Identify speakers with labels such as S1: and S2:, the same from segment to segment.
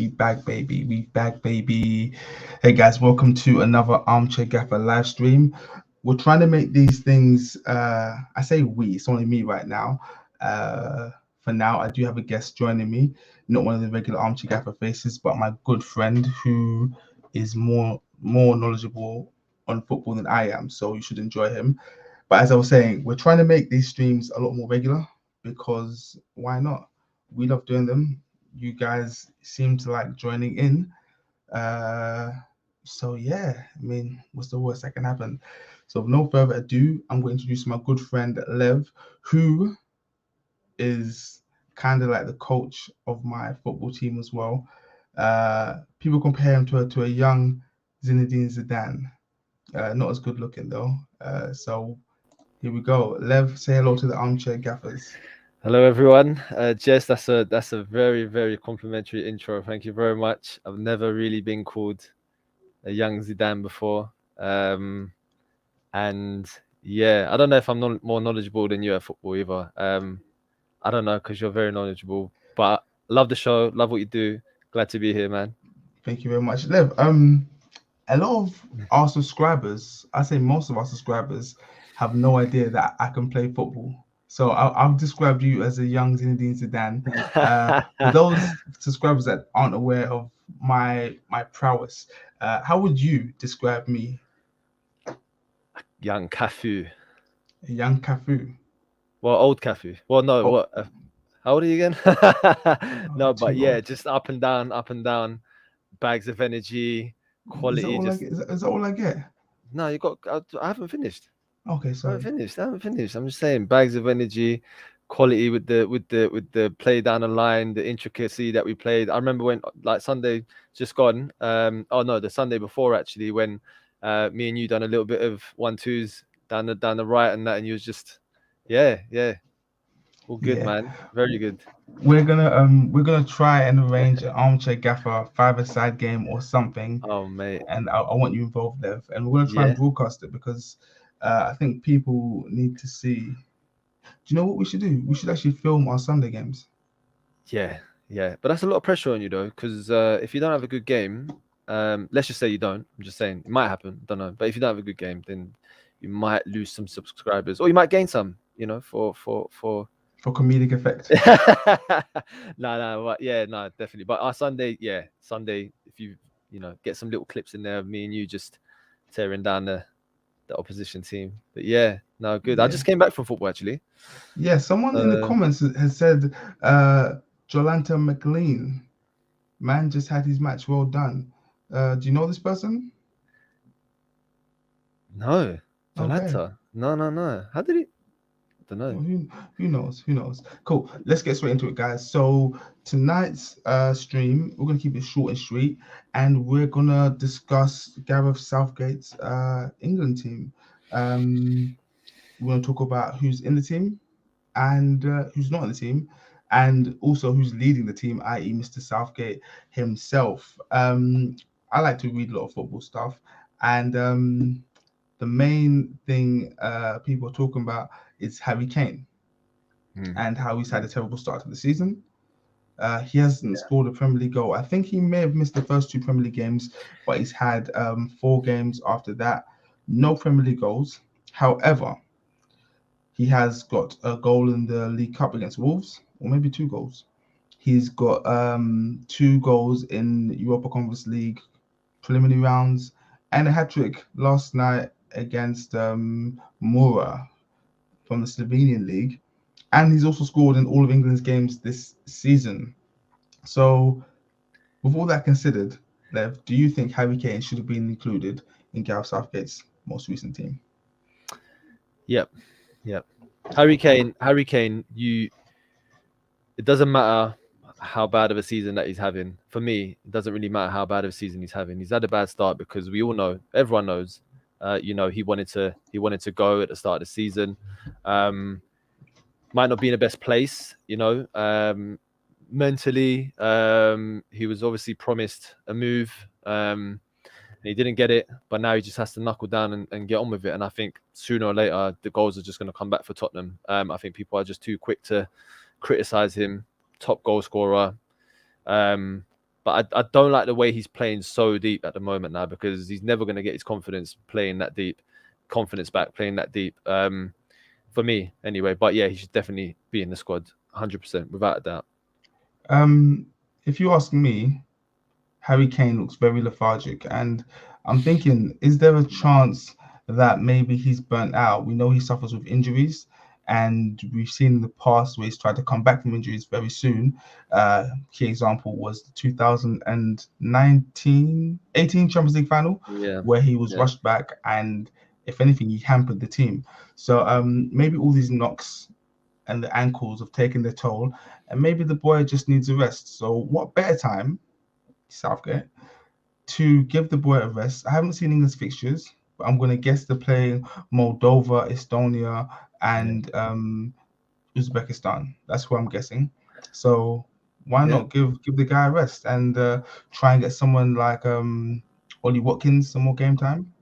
S1: We back, baby. We back, baby. Hey guys, welcome to another Armchair Gaffer live stream. We're trying to make these things. I say we. It's only me right now. For now, I do have a guest joining me. Not one of the regular Armchair Gaffer faces, but my good friend who is more knowledgeable on football than I am. So you should enjoy him. But as I was saying, we're trying to make these streams a lot more regular because why not? We love doing them. You guys seem to like joining in. So yeah, I mean, what's the worst that can happen? So with no further ado, I'm going to introduce my good friend Lev, who is kind of like the coach of my football team as well. People compare him to a young Zinedine Zidane. Not as good looking though. So here we go. Lev, say hello to the Armchair Gaffers.
S2: Hello everyone. Jess, that's a very, very complimentary intro. Thank you very much. I've never really been called a young Zidane before. And yeah, I don't know if I'm more knowledgeable than you at football either. I don't know, because you're very knowledgeable. But love the show, love what you do. Glad to be here, man.
S1: Thank you very much. Lev, a lot of our subscribers, I say most of our subscribers, have no idea that I can play football. So I've described you as a young Zinedine Zidane. For those subscribers that aren't aware of my prowess, how would you describe me?
S2: Young Cafu.
S1: A young Cafu.
S2: Well, old Cafu. Well, no, what? How old are you again? No, but yeah,
S1: old.
S2: just up and down, bags of energy, quality.
S1: Is that all I get?
S2: No, you got. I haven't finished.
S1: Okay, sorry.
S2: I haven't finished. I'm just saying, bags of energy, quality with the play down the line, the intricacy that we played. I remember when, like, Sunday just gone. Oh no, the Sunday before actually, when me and you done a little bit of 1-2s down the right and that, and you was just, yeah, all good,
S1: Yeah.
S2: man. Very good.
S1: We're gonna try and arrange an Armchair Gaffer five-a-side game or something.
S2: Oh mate.
S1: And I want you involved, Lev. And we're gonna try and broadcast it because I think people need to see. Do you know what we should do? We should actually film our Sunday games.
S2: Yeah. But that's a lot of pressure on you though, because if you don't have a good game, let's just say you don't. I'm just saying it might happen. Don't know. But if you don't have a good game, then you might lose some subscribers, or you might gain some. You know, for
S1: comedic effect.
S2: No, definitely. But our Sunday, if you get some little clips in there of me and you just tearing down the opposition team. But yeah, no, good. Yeah. I just came back from football actually.
S1: Yeah, someone in the comments has said Jolanta McLean, man, just had his match. Well done. Do you know this person?
S2: No, Jolanta. Okay. No. How did he? I don't know.
S1: Well, who knows? Cool. Let's get straight into it, guys. So tonight's stream, we're gonna keep it short and sweet, and we're gonna discuss Gareth Southgate's England team. We're gonna talk about who's in the team and who's not in the team, and also who's leading the team, i.e. Mr. Southgate himself. I like to read a lot of football stuff, and the main thing people are talking about is Harry Kane and how he's had a terrible start to the season. He hasn't scored a Premier League goal. I think he may have missed the first 2 Premier League games, but he's had 4 games after that. No Premier League goals. However, he has got a goal in the League Cup against Wolves, or maybe 2 goals. He's got 2 goals in Europa Conference League preliminary rounds and a hat-trick last night against Mura from the Slovenian league. And he's also scored in all of England's games this season. So with all that considered, Lev, do you think Harry Kane should have been included in Gareth Southgate's most recent team?
S2: Yep. Harry Kane, it doesn't matter how bad of a season that he's having. For me, it doesn't really matter how bad of a season he's having. He's had a bad start because we all know, everyone knows, he wanted to go at the start of the season. Might not be in the best place, mentally. He was obviously promised a move. And he didn't get it, but now he just has to knuckle down and get on with it. And I think sooner or later, the goals are just going to come back for Tottenham. I think people are just too quick to criticize him. Top goal scorer. But I don't like the way he's playing so deep at the moment now, because he's never going to get his confidence playing that deep, confidence back playing that deep. For me, anyway. But yeah, he should definitely be in the squad, 100%, without a doubt.
S1: If you ask me, Harry Kane looks very lethargic, and I'm thinking, is there a chance that maybe he's burnt out? We know he suffers with injuries, and we've seen in the past where he's tried to come back from injuries very soon. Key example was the 2018 Champions League final,
S2: Yeah,
S1: where he was
S2: yeah,
S1: rushed back, and if anything, he hampered the team. So maybe all these knocks and the ankles have taken their toll, and maybe the boy just needs a rest. So what better time, Southgate, to give the boy a rest? I haven't seen England's fixtures, but I'm going to guess they're playing Moldova, Estonia,
S2: yeah,
S1: and Uzbekistan. That's what I'm guessing. So why
S2: yeah,
S1: not give the guy a rest and try and get someone like Ollie Watkins some more game time?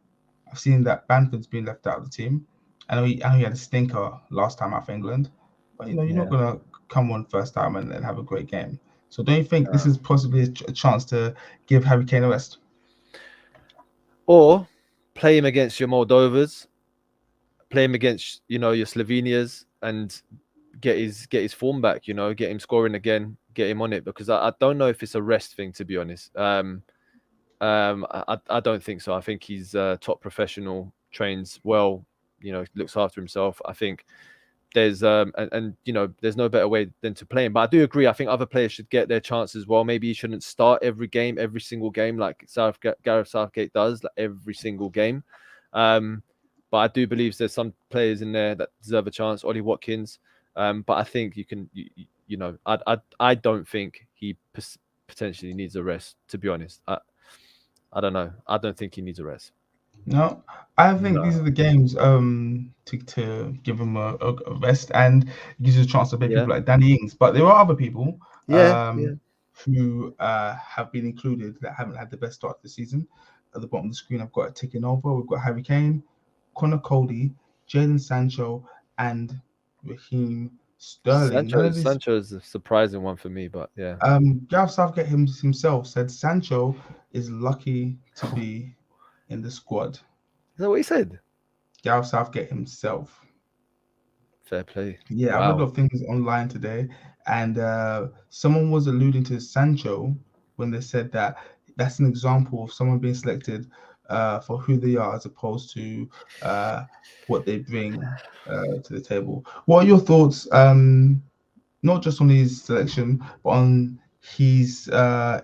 S1: I've seen that Bamford's been left out of the team. I know he had a stinker last time out for England, but you're not
S2: yeah.
S1: gonna come on first time and then have a great game. So don't you think this
S2: Uh,
S1: is possibly a chance to give Harry Kane a rest?
S2: or play him against your Moldovas, play him against your Slovenias, and get his form back. Get him scoring again, get him on it, because I don't know if it's a rest thing, to be honest. I don't think so. I think he's top professional, trains well, looks after himself. I think there's and there's no better way than to play him. But I do agree. I think other players should get their chance as well. Maybe he shouldn't start every single game like Gareth Southgate does, like every single game. But I do believe there's some players in there that deserve a chance. Ollie Watkins. But I think I don't think he potentially needs a rest. To be honest, I don't know. I don't think he needs a rest.
S1: No, I think these
S2: No.
S1: are the games to give him a rest, and it gives you a chance to play
S2: Yeah.
S1: people like Danny Ings. But there are other people
S2: Yeah. Yeah.
S1: who have been included that haven't had the best start to the season. At the bottom of the screen, I've got it ticking over. We've got Harry Kane, Conor Coady, Jadon Sancho, and Raheem Sterling. None
S2: Sancho
S1: of these.
S2: Sancho is a surprising one for me, but yeah.
S1: Gareth Southgate himself said Sancho is lucky to be in the squad.
S2: Is that what he said?
S1: Gareth Southgate himself.
S2: Fair play.
S1: Yeah, I read a lot
S2: Wow.
S1: of things online today, and someone was alluding to Sancho when they said that that's an example of someone being selected for who they are as opposed to what they bring to the table. What are your thoughts, not just on his selection, but on his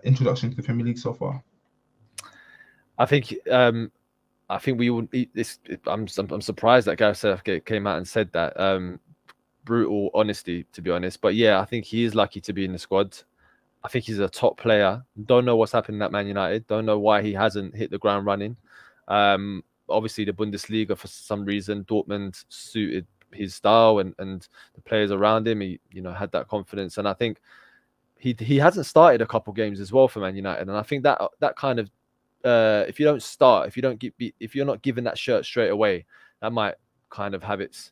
S1: introduction to the Premier League so far?
S2: I think we would. I'm surprised that Gareth Southgate came out and said that. Brutal honesty, to be honest. But yeah, I think he is lucky to be in the squad. I think he's a top player. Don't know what's happened at Man United. Don't know why he hasn't hit the ground running. Obviously, the Bundesliga, for some reason, Dortmund suited his style and the players around him. He had that confidence, and I think he hasn't started a couple games as well for Man United. And I think that kind of if you don't start, if you're not given that shirt straight away, that might kind of have its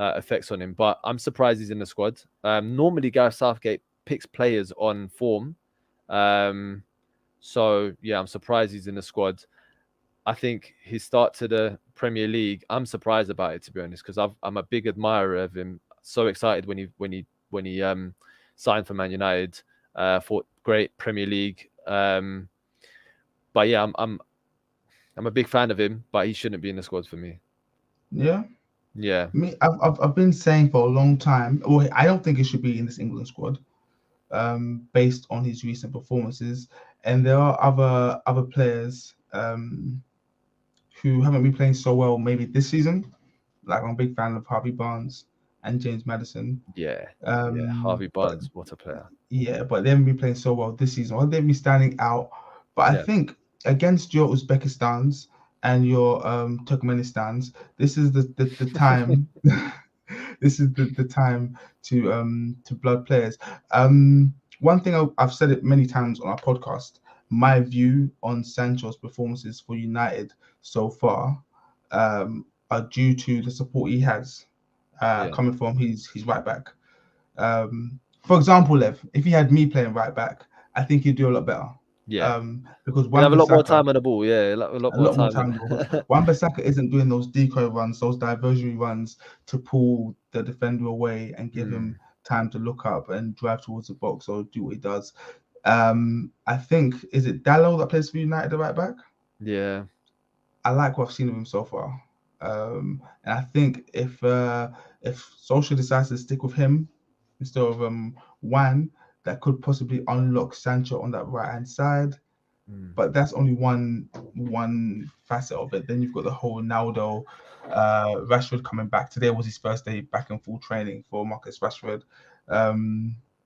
S2: effects on him. But I'm surprised he's in the squad. Normally, Gareth Southgate picks players on form. So yeah, I'm surprised he's in the squad. I think his start to the Premier League, I'm surprised about it, to be honest, because I'm a big admirer of him. So excited when he signed for Man United. Thought great Premier League. But yeah, I'm a big fan of him, but he shouldn't be in the squad for me.
S1: Yeah.
S2: Yeah,
S1: Me, I've been saying for a long time, well, I don't think he should be in this England squad, based on his recent performances. And there are other players who haven't been playing so well maybe this season. Like I'm a big fan of Harvey Barnes and James Madison.
S2: yeah, yeah.
S1: Um,
S2: Harvey
S1: but
S2: Barnes, what a player.
S1: yeah, but they haven't been playing so well this season, or they've been standing out. But I
S2: Yeah,
S1: think against your Uzbekistans and your Turkmenistans, this is the time. This is the time to blood players. One thing I've said it many times on our podcast. My view on Sancho's performances for United so far are due to the support he has
S2: yeah,
S1: coming from his right back. For example, Lev, if he had me playing right back, I think he'd do a lot better.
S2: Yeah.
S1: Because
S2: He'll have a lot more
S1: Wan-Bissaka,
S2: time on the ball. Yeah, a lot
S1: a
S2: more
S1: lot more
S2: time.
S1: time because Wan-Bissaka isn't doing those decoy runs, those diversionary runs to pull the defender away and give him time to look up and drive towards the box or do what he does. I think, is it Dallo that plays for United, the right back?
S2: Yeah.
S1: I like what I've seen of him so far. And I think if Solskjaer decides to stick with him instead of Wan, that could possibly unlock Sancho on that right hand side. But that's only one facet of it. Then you've got the whole Ronaldo, Rashford coming back. Today was his first day back in full training for Marcus Rashford.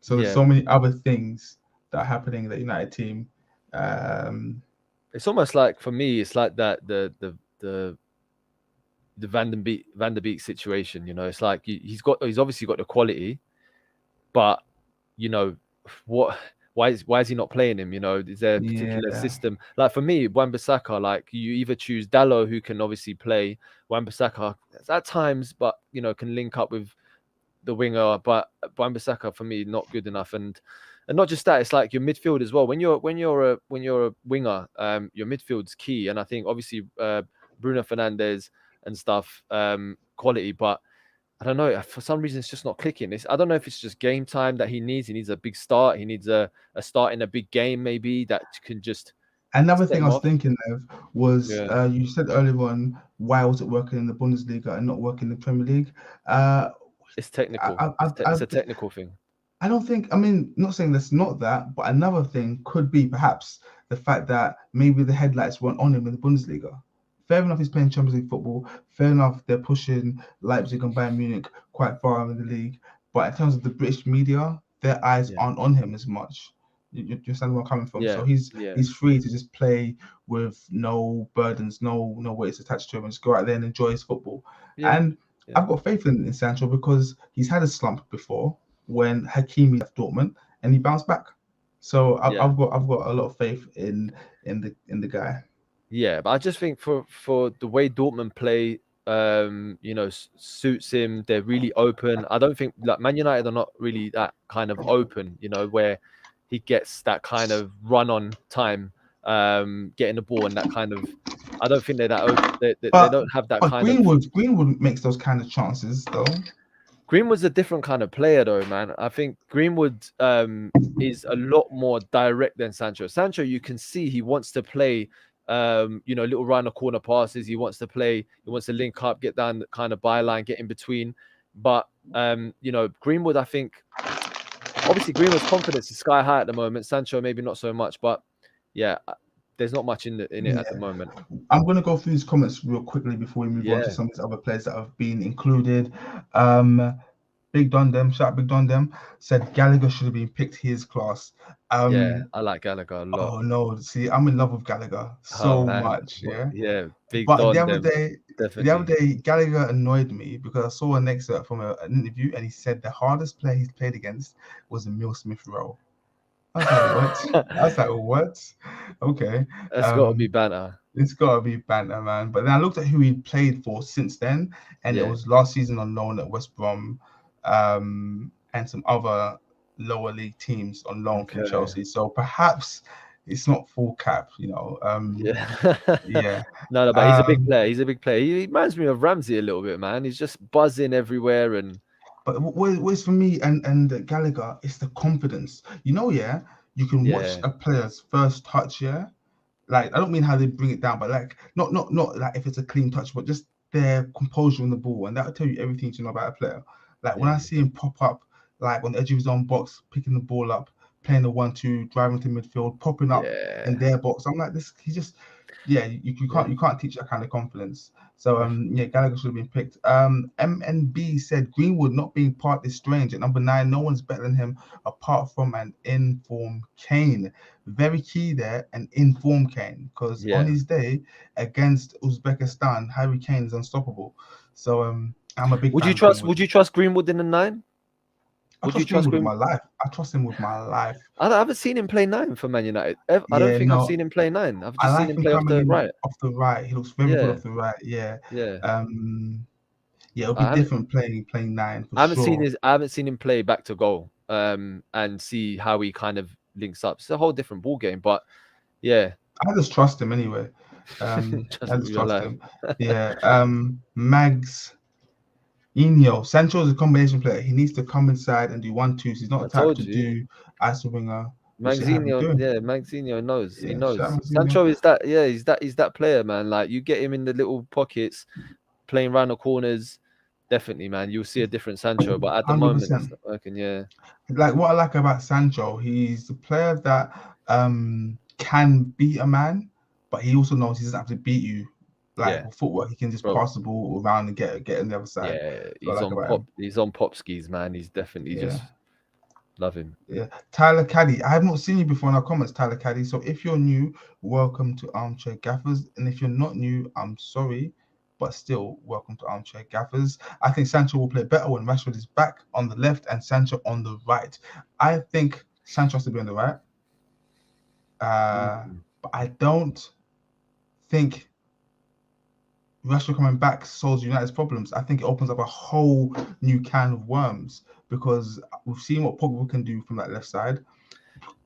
S1: So there's
S2: Yeah.
S1: so many other things that are happening in the United team.
S2: It's almost like, for me, it's like that the Van der Beek situation. You know, it's like he's obviously got the quality, but you know what? Why is he not playing him? You know, is there a particular system? Like for me, Wan-Bissaka, like you either choose Dallo, who can obviously play Wan-Bissaka at times, but you know can link up with the winger. But Wan-Bissaka for me not good enough, and not just that. It's like your midfield as well. When you're a winger, your midfield's key, and I think obviously Bruno Fernandes and stuff, quality, but I don't know. For some reason, it's just not clicking. I don't know if it's just game time that he needs. He needs a big start. He needs a start in a big game, maybe, that can just
S1: Another
S2: set
S1: thing I
S2: him
S1: was
S2: off.
S1: thinking of was
S2: Yeah.
S1: you said earlier on, why was it working in the Bundesliga and not working in the Premier League?
S2: It's technical.
S1: I,
S2: It's a technical thing.
S1: I don't think, I mean, not saying that's not that, but another thing could be perhaps the fact that maybe the headlights weren't on him in the Bundesliga. Fair enough, he's playing Champions League football. Fair enough, they're pushing Leipzig and Bayern Munich quite far in the league. But in terms of the British media, their eyes
S2: Yeah.
S1: aren't on him as much. You understand where I'm coming from?
S2: Yeah.
S1: So he's
S2: Yeah.
S1: free to just play with no burdens, no weights attached to him, and just go out there and enjoy his football.
S2: Yeah.
S1: And I've got faith in Sancho because he's had a slump before when Hakimi left Dortmund and he bounced back. So I've got a lot of faith in the guy.
S2: Yeah, but I just think for the way Dortmund play, you know, suits him. They're really open. I don't think like Man United are not really that kind of open, you know, where he gets that kind of run on time, getting the ball and that kind of. I don't think they're that open. They don't have that kind of.
S1: Greenwood makes those kind of chances though.
S2: Greenwood's a different kind of player, though, man. I think Greenwood is a lot more direct than Sancho. Sancho, you can see he wants to play, you know, little round the corner passes. He wants to play. He wants to link up, get down the kind of byline, get in between. But you know, Greenwood, I think, obviously Greenwood's confidence is sky high at the moment. Sancho maybe not so much, but yeah, there's not much in it at the moment.
S1: I'm going to go through these comments real quickly before we move on to some of these other players that have been included. Big Dundem, shout out Big Dundem, said Gallagher should have been picked his class.
S2: Yeah, I like Gallagher a lot.
S1: Oh no, see, I'm in love with Gallagher so much.
S2: Yeah, Big
S1: But
S2: Dundem,
S1: the other day, Gallagher annoyed me because I saw an excerpt from an interview and he said the hardest player he's played against was Emile Smith Rowe. I was like, what? I was like, what? Okay.
S2: That's got to be banter.
S1: It's got to be banter, man. But then I looked at who he played for since then, and it was last season on loan at West Brom, and some other lower league teams on loan from Chelsea. So perhaps it's not full cap, you know. Yeah.
S2: No, but he's a big player. He's a big player. He reminds me of Ramsey a little bit, man. He's just buzzing everywhere and.
S1: But what is for me and Gallagher, it's the confidence. You know, you can watch a player's first touch, like I don't mean how they bring it down, but like not like if it's a clean touch, but just their composure on the ball, and that'll tell you everything you know about a player. Like when I see him pop up, like on the edge of his own box, picking the ball up, playing the 1-2, driving to midfield, popping up in their box. I'm like this. He just, you can't teach that kind of confidence. So Gallagher should have been picked. MNB said Greenwood not being part is strange. At number 9, no one's better than him apart from an informed Kane. Very key there, an informed Kane, because on his day against Uzbekistan, Harry Kane is unstoppable. So I'm a big.
S2: Would you trust Greenwood in the 9?
S1: Would you trust Greenwood with my life? I trust him with my life.
S2: I haven't seen him play 9 for Man United. I don't think I've seen him play 9. I've just seen him play off the right.
S1: Off the right, he looks very good off the right. Yeah. It'll be different playing 9 for sure.
S2: I haven't seen him play back to goal. And see how he kind of links up. It's a whole different ball game. But Yeah.
S1: I just trust him anyway.
S2: Trust
S1: I
S2: me
S1: just
S2: with your
S1: trust
S2: life.
S1: him. Yeah. Mags Inyo. Sancho is a combination player. He needs to come inside and do 1-2. He's not
S2: I
S1: the type
S2: told
S1: to
S2: you.
S1: do as a winger. We should have him
S2: Magzinho,
S1: doing.
S2: yeah, Magzinho knows. He
S1: Yeah, shout
S2: knows.
S1: out Inyo.
S2: Sancho is that, yeah, he's that player, man. Like you get him in the little pockets, playing around the corners. Definitely, man. You'll see a different Sancho, but at the moment
S1: 100%.
S2: it's not working. Yeah,
S1: Like what I like about Sancho, he's the player that can beat a man, but he also knows he doesn't have to beat you. Like
S2: yeah,
S1: with footwork, he can just
S2: bro.
S1: pass the ball around and get on the other side.
S2: Yeah,
S1: That's what I like about him.
S2: He's on pop skis, man. He's definitely
S1: Yeah.
S2: just love him.
S1: Yeah, Tyler Caddy. I have not seen you before in our comments, Tyler Caddy. So if you're new, welcome to Armchair Gaffers. And if you're not new, I'm sorry, but still, welcome to Armchair Gaffers. I think Sancho will play better when Rashford is back on the left and Sancho on the right. I think Sancho has to be on the right. But I don't think Rashford coming back solves United's problems. I think it opens up a whole new can of worms because we've seen what Pogba can do from that left side.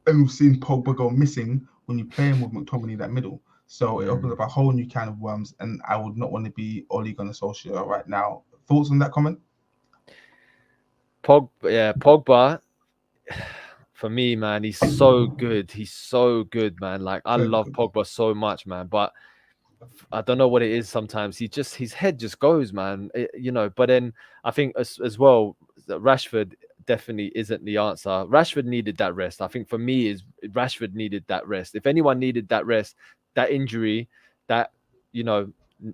S1: And we've seen Pogba go missing when you play him with McTominay in that middle. So it opens up a whole new can of worms, and I would not want to be Ole Gunnar Solskjaer right now. Thoughts on that comment?
S2: Pogba. For me, man, he's so good. He's so good, man. Like I love Pogba so much, man. But I don't know what it is. Sometimes his head just goes, man. But then I think as well, that Rashford definitely isn't the answer. Rashford needed that rest. I think for me is Rashford needed that rest. If anyone needed that rest, that injury, that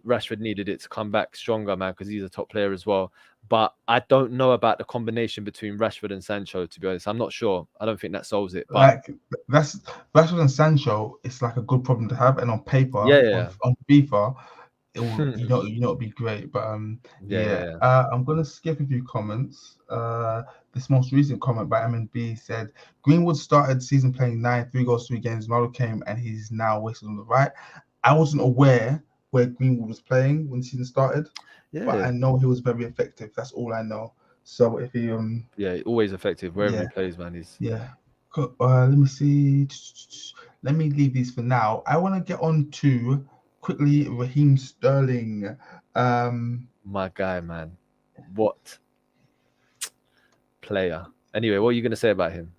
S2: Rashford needed it to come back stronger, man, because he's a top player as well. But I don't know about the combination between Rashford and Sancho, to be honest. I'm not sure. I don't think that solves it. But
S1: like that's Rashford and Sancho, it's like a good problem to have, and on paper, on FIFA, it will it'd be great. But I'm gonna skip a few comments. This most recent comment by MNB said Greenwood started season playing 3 goals, 3 games. Ronaldo came and he's now wasted on the right. I wasn't aware where Greenwood was playing when the season started, but I know he was very effective. That's all I know. So if he
S2: always effective wherever he plays, man. He's
S1: let me see. Let me leave these for now. I want to get on to quickly Raheem Sterling.
S2: My guy, man. What player? Anyway, what are you gonna say about him?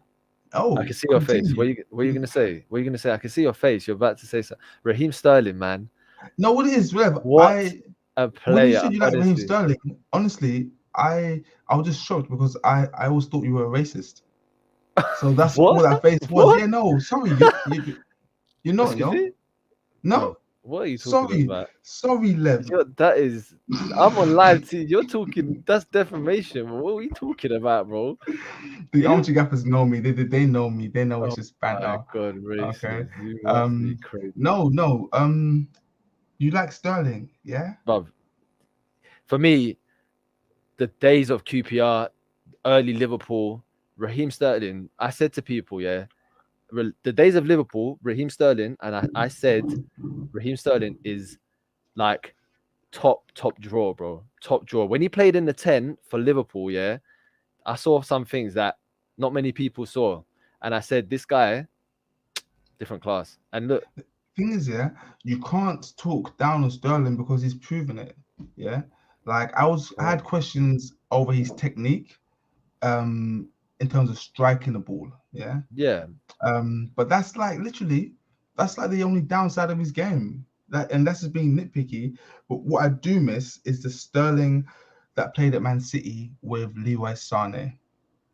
S1: Oh,
S2: I can see your face. What are you gonna say? What are you gonna say? I can see your face. You're about to say something. Raheem Sterling, man.
S1: No, what it is, Rev.
S2: What a player.
S1: When you said you like Raheem Sterling, honestly, I was just shocked because I always thought you were a racist. So that's all that face was.
S2: What?
S1: Yeah, no, sorry, you're not, yo. No.
S2: What are you talking about?
S1: Sorry, Lev.
S2: I'm on live TV. You're talking. That's defamation. What are you talking about, bro?
S1: The Armchair Gaffers know me. They know me. They know it's just banter.
S2: Oh my God, racist.
S1: Okay.
S2: You must be crazy.
S1: No. You like Sterling, yeah?
S2: But for me, the days of QPR, early Liverpool, Raheem Sterling. I said to people, the days of Liverpool, Raheem Sterling, and I said Raheem Sterling is like top draw, bro. Top draw. When he played in the 10 for Liverpool, I saw some things that not many people saw. And I said, this guy, different class. And look.
S1: The thing is, you can't talk down on Sterling because he's proven it. Yeah. Like I had questions over his technique, in terms of striking the ball. Yeah.
S2: Yeah.
S1: But that's like the only downside of his game. And that's just being nitpicky. But what I do miss is the Sterling that played at Man City with Leroy Sané.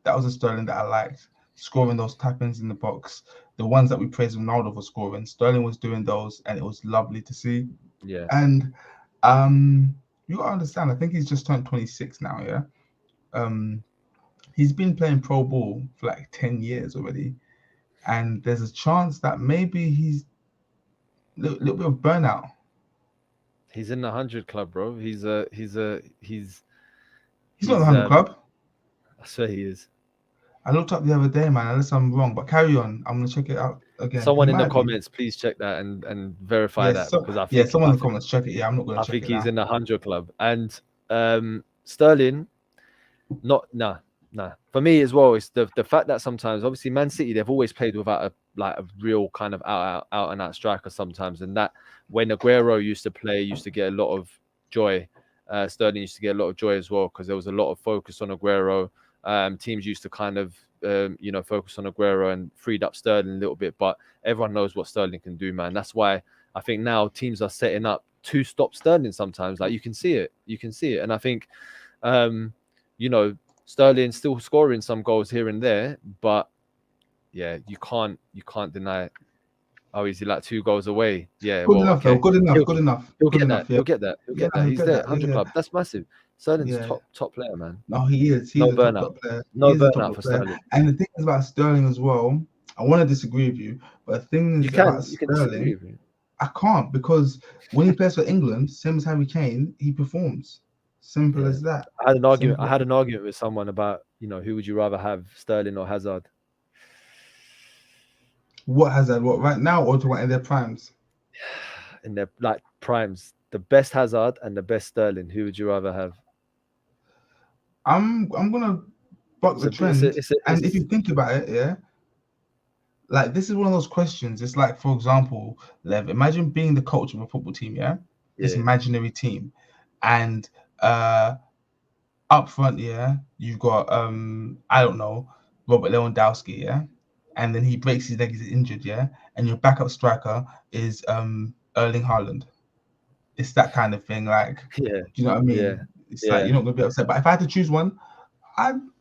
S1: That was a Sterling that I liked, scoring those tap-ins in the box. The ones that we praised Ronaldo for scoring, Sterling was doing those, and it was lovely to see.
S2: Yeah.
S1: And you gotta understand, I think he's just turned 26 now. Yeah. He's been playing pro ball for like 10 years already. And there's a chance that maybe he's a little bit of burnout.
S2: He's in the 100 club, bro. He's not
S1: in the 100 club.
S2: I swear he is.
S1: I looked up the other day, man, unless I'm wrong, but carry on. I'm gonna check it out again.
S2: Someone in the comments, please check that and verify that, because I think
S1: someone in the comments check it. Yeah, I'm not gonna check it.
S2: I think he's in the 100 club. And Sterling, Nah, for me as well, it's the fact that sometimes, obviously, Man City, they've always played without a real kind of out and out striker sometimes, and that when Aguero used to play, used to get a lot of joy. Sterling used to get a lot of joy as well because there was a lot of focus on Aguero. Teams used to kind of focus on Aguero and freed up Sterling a little bit, but everyone knows what Sterling can do, man. That's why I think now teams are setting up to stop Sterling sometimes. Like you can see it, and I think Sterling still scoring some goals here and there, but yeah, you can't deny it. Oh, is he like 2 goals away? Yeah,
S1: Good
S2: well,
S1: enough, though.
S2: okay.
S1: Good enough.
S2: He'll,
S1: Good enough.
S2: he'll
S1: Good
S2: get that.
S1: enough. Yeah.
S2: He'll get that. He'll
S1: Yeah,
S2: get that.
S1: he'll
S2: He's
S1: get
S2: there,
S1: that.
S2: 100
S1: Yeah.
S2: club. That's massive. Sterling's
S1: Yeah.
S2: top player, man.
S1: No, he is. He's
S2: No
S1: a top
S2: burnout.
S1: player.
S2: No
S1: He is a top
S2: burnout for
S1: player.
S2: Sterling.
S1: And the thing is about Sterling as well, I want to disagree with you, but the thing is about
S2: You can disagree
S1: Sterling,
S2: with me.
S1: I can't, because when he plays for England, same as Harry Kane, he performs. Simple
S2: Yeah.
S1: as that.
S2: I had
S1: Simple.
S2: an argument with someone about, who would you rather have, Sterling or Hazard?
S1: What Hazard? What right now, or to what in their primes?
S2: In their like primes, the best Hazard and the best Sterling. Who would you rather have?
S1: I'm gonna buck the trend. And if you think about it, yeah, like this is one of those questions. It's like, for example, Lev, imagine being the coach of a football team, yeah, this imaginary team, and up front, yeah, you've got I don't know, Robert Lewandowski, yeah, and then he breaks his leg, he's injured, yeah, and your backup striker is Erling Haaland. It's that kind of thing, like,
S2: Yeah.
S1: do you know what I mean?
S2: Yeah.
S1: It's like you're not gonna be upset. But if I had to choose one, I'm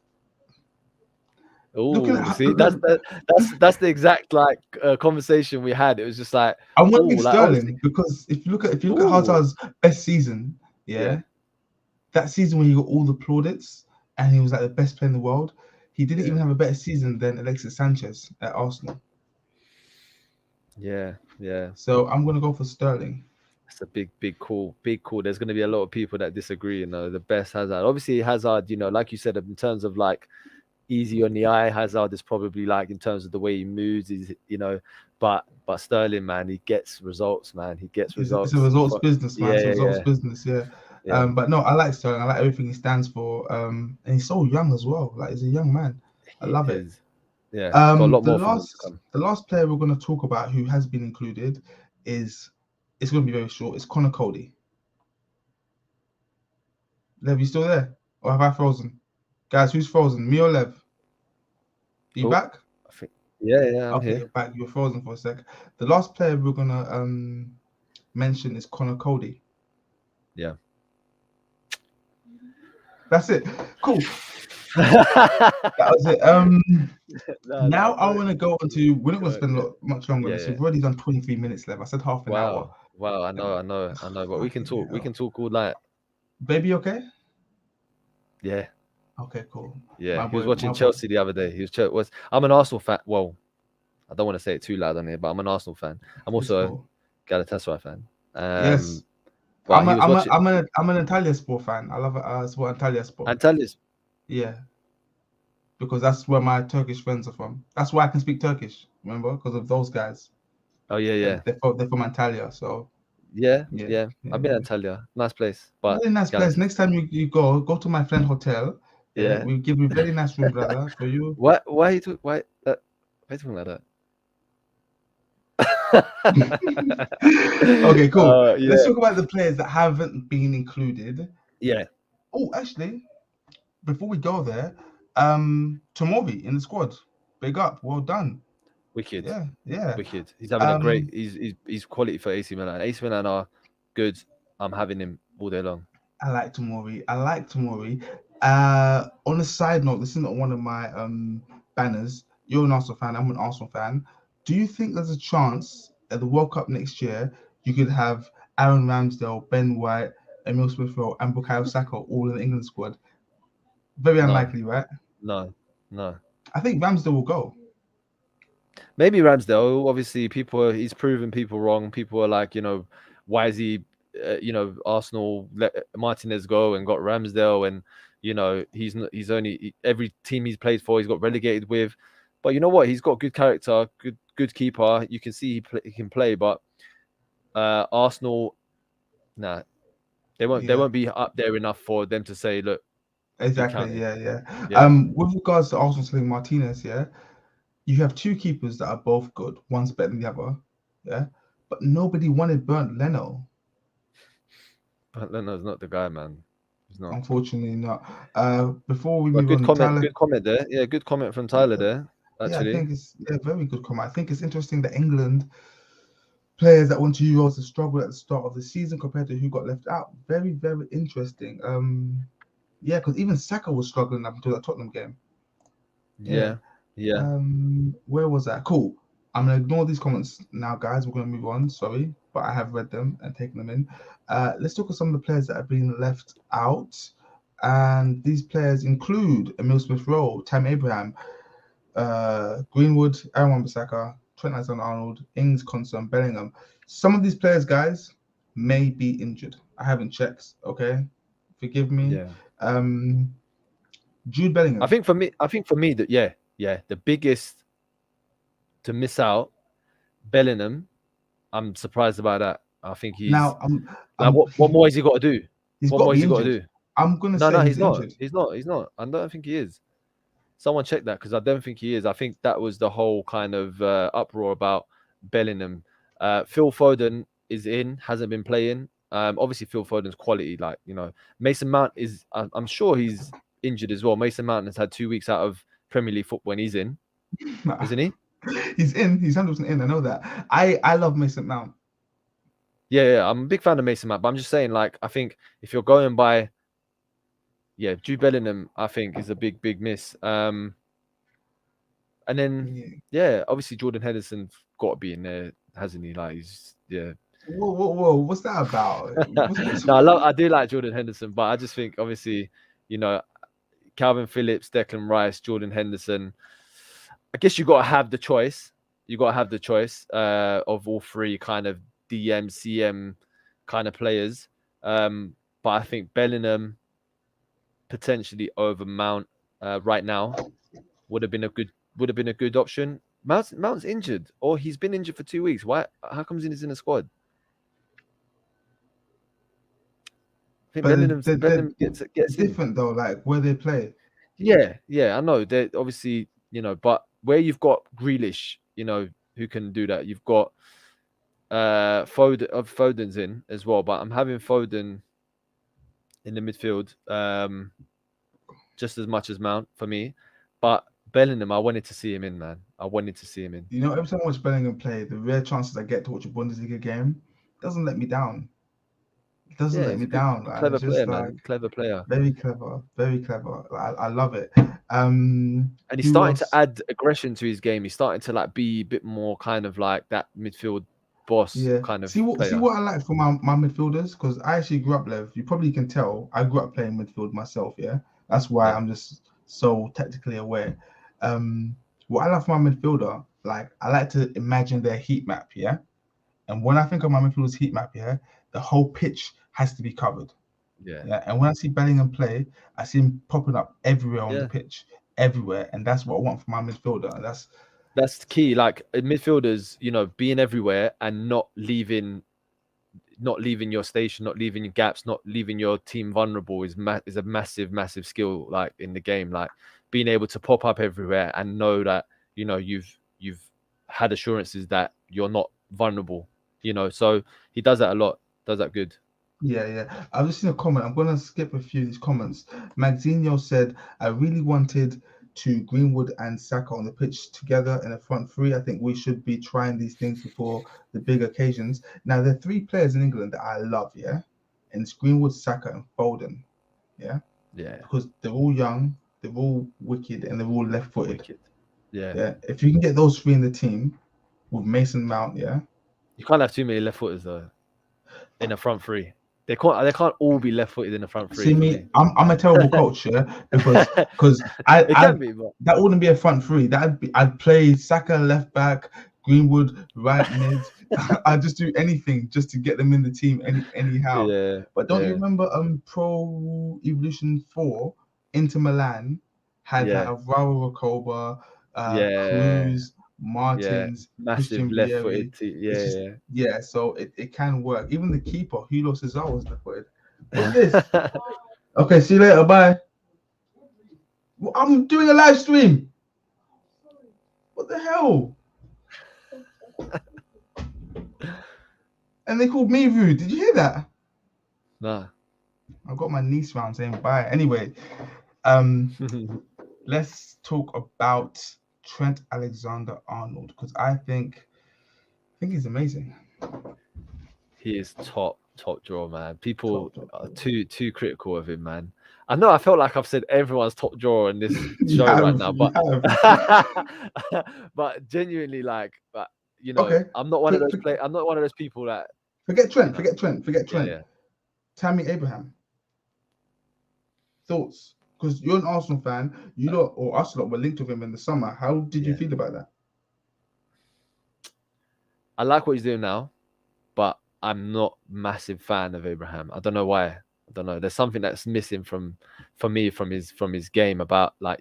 S1: looking
S2: Oh,
S1: at
S2: see, that's the exact like conversation we had. It was just like,
S1: I want to
S2: like
S1: Sterling,
S2: obviously,
S1: because if you look at Hazard's best season, yeah, that season when he got all the plaudits and he was like the best player in the world, he didn't even have a better season than Alexis Sanchez at Arsenal.
S2: Yeah.
S1: So I'm gonna go for Sterling.
S2: It's a big call. There's going to be a lot of people that disagree. The best Hazard. Obviously, Hazard. Like you said, in terms of like easy on the eye, Hazard is probably like in terms of the way he moves. Is but Sterling, man, he gets results, man. He gets results.
S1: It's a results business, man.
S2: Yeah,
S1: It's a results business, yeah. But no, I like Sterling. I like everything he stands for. And he's so young as well. Like, he's a young man. I love it.
S2: Yeah, got a lot more
S1: the last player we're going to talk about who has been included is, it's going to be very short. It's Conor Coady. Lev, you still there? Or have I frozen? Guys, who's frozen? Me or Lev? You back?
S2: I think, yeah, I'm here.
S1: You're back. You were frozen for a sec. The last player we're going to mention is Conor Coady.
S2: Yeah.
S1: That's it. Cool. That was it. Now I want to go on to, we're not going to spend much longer. We've already done 23 minutes left. I said half an hour.
S2: Wow, I know. But we can talk all night.
S1: Baby, okay?
S2: Yeah.
S1: Okay, cool.
S2: Yeah, he was watching Chelsea the other day. I'm an Arsenal fan. Well, I don't want to say it too loud on here, but I'm an Arsenal fan. I'm also a Galatasaray fan.
S1: Yes. I'm an Antalya Sport fan. I love sport Antalya Sport.
S2: Antalya.
S1: Yeah. Because that's where my Turkish friends are from. That's why I can speak Turkish. Remember, because of those guys.
S2: Oh yeah.
S1: They're from Antalya, so.
S2: Yeah. I've been Antalya. Nice place. But
S1: very nice place. Next time you go to my friend hotel. Yeah. We give you a very nice room, brother, for you.
S2: Why are you talking like that?
S1: Okay, cool. Let's talk about the players that haven't been included.
S2: Yeah.
S1: Oh, actually, before we go there, Tomori in the squad. Big up. Well done.
S2: Wicked.
S1: Yeah.
S2: Wicked. He's having a great. He's quality for AC Milan. AC Milan are good. I'm having him all day long.
S1: I like Tomori. On a side note, this is not one of my banners. You're an Arsenal fan. I'm an Arsenal fan. Do you think there's a chance at the World Cup next year you could have Aaron Ramsdale, Ben White, Emil Smith-Rowe, and Bukayo Saka all in the England squad? Very unlikely, right?
S2: No.
S1: I think Ramsdale will go.
S2: Maybe Ramsdale. Obviously, he's proven people wrong. People are like, why is he, Arsenal let Martinez go and got Ramsdale, and he's only every team he's played for, he's got relegated with. But you know what? He's got good character, good keeper. You can see he can play, but Arsenal, they won't be up there enough for them to say, look,
S1: Exactly.
S2: counted.
S1: Yeah.
S2: Yeah.
S1: With regards to Arsenal selling Martinez, yeah, you have two keepers that are both good. One's better than the other. Yeah, but nobody wanted Bernd Leno.
S2: But Leno's not the guy, man. He's not.
S1: Unfortunately, not. Before we
S2: But
S1: move
S2: good
S1: on,
S2: comment.
S1: Tyler.
S2: Good comment there. Yeah, good comment from Tyler
S1: Yeah,
S2: there.
S1: yeah, I
S2: Actually.
S1: think it's very good comment. I think it's interesting that England players that went to Euros have struggled at the start of the season compared to who got left out. Very, very interesting. Yeah, because even Saka was struggling up until that Tottenham game. Yeah.
S2: Yeah. Yeah.
S1: Where was that? Cool. I'm gonna ignore these comments now, guys. We're gonna move on. Sorry, but I have read them and taken them in. Let's talk of some of the players that have been left out, and these players include Emil Smith-Rowe, Tammy Abraham, Greenwood, Aaron Wan-Bissaka, Trent Alexander-Arnold, Ings, Konsa, and Bellingham. Some of these players, guys, may be injured. I haven't checked. Okay, forgive me.
S2: Yeah.
S1: Jude Bellingham.
S2: I think for me that the biggest to miss out, Bellingham. I'm surprised about that. I think he's
S1: Now,
S2: like, what more has he got to do?
S1: he's
S2: What
S1: got to
S2: more has
S1: be
S2: he got to
S1: injured.
S2: do?
S1: I'm gonna
S2: No,
S1: say
S2: he's
S1: he's
S2: not.
S1: injured.
S2: He's not. He's not. I don't think he is. Someone check that because I don't think he is. I think that was the whole kind of uproar about Bellingham. Phil Foden is in, hasn't been playing. Obviously Phil Foden's quality, like Mason Mount is. I'm sure he's injured as well. Mason Mount has had 2 weeks out of Premier League football when he's in, isn't he?
S1: He's in. He's 100% in. I know that. I love Mason Mount.
S2: Yeah. I'm a big fan of Mason Mount, but I'm just saying, like, I think if you're going by, Jude Bellingham, I think is a big miss. And then obviously Jordan Henderson's got to be in there, hasn't he? Like
S1: Whoa! What's that about?
S2: No, I do like Jordan Henderson, but I just think obviously, Calvin Phillips, Declan Rice, Jordan Henderson. I guess you got to have the choice. You got to have the choice of all three kind of DM, CM kind of players. But I think Bellingham potentially over Mount right now would have been a good option. Mount's injured, or he's been injured for 2 weeks. Why? How comes he's in the squad? I think Bellingham gets
S1: different
S2: in.
S1: though, like where they play.
S2: Yeah, I know. They're obviously, but where you've got Grealish, who can do that. You've got Foden's in as well, but I'm having Foden in the midfield just as much as Mount for me. But Bellingham, I wanted to see him in, man. I wanted to see him in.
S1: Every time I watch Bellingham play, the rare chances I get to watch a Bundesliga game doesn't let me down. It doesn't let me down.
S2: Clever player, man. Clever player.
S1: Very clever. Very clever. I love it.
S2: And he's starting to add aggression to his game. He's starting to be a bit more kind of like that midfield boss kind of player.
S1: See what I like from my midfielders, because I actually grew up, Lev. You probably can tell I grew up playing midfield myself. Yeah, that's why I'm just so tactically aware. What I love from my midfielder, like I like to imagine their heat map. Yeah, and when I think of my midfielder's heat map, the whole pitch has to be covered. Yeah. And when I see Bellingham play, I see him popping up everywhere on the pitch, everywhere, and that's what I want from my midfielder. And
S2: that's key. Like midfielders, being everywhere and not leaving your station, not leaving your gaps, not leaving your team vulnerable is a massive skill. Like in the game, like being able to pop up everywhere and know that you've had assurances that you're not vulnerable. So he does that a lot. Does that good.
S1: Yeah. I've just seen a comment. I'm going to skip a few of these comments. Magzinho said, I really wanted to Greenwood and Saka on the pitch together in a front three. I think we should be trying these things before the big occasions. Now, there are three players in England that I love, and it's Greenwood, Saka, and Foden, because they're all young, they're all wicked, and they're all left-footed. Yeah. If you can get those three in the team with Mason Mount,
S2: you can't have too many left-footers though in a front three. They can't all be left-footed in the front three.
S1: See me, I'm a terrible coach, because that wouldn't be a front three. I'd play Saka left back, Greenwood right mid. I'd just do anything just to get them in the team anyhow.
S2: Yeah.
S1: But don't you remember Pro Evolution 4, Inter Milan had Raul Recoba, Cruz, Martins,
S2: massive left-footed team.
S1: So it can work. Even the keeper, Hugo Cesar, was left-footed. What's this? Okay, see you later. Bye. I'm doing a live stream. What the hell? And they called me rude. Did you hear that?
S2: Nah.
S1: I got my niece round saying bye. Anyway, let's talk about Trent Alexander-Arnold because I think he's amazing.
S2: He is top drawer, man. People
S1: Top.
S2: are too critical of him, man. I know I felt like I've said everyone's top drawer in this
S1: You
S2: show right
S1: have,
S2: now,
S1: you
S2: but
S1: have.
S2: but genuinely, like, but
S1: Okay.
S2: I'm not one of those I'm not one of those people that
S1: Forget Trent. Forget Trent.
S2: yeah.
S1: Tammy Abraham. Thoughts? Because you're an Arsenal fan. You lot or us lot were linked with him in the summer. How did you feel about that?
S2: I like what he's doing now, but I'm not massive fan of Abraham. I don't know why. I don't know. There's something that's missing from his game about, like,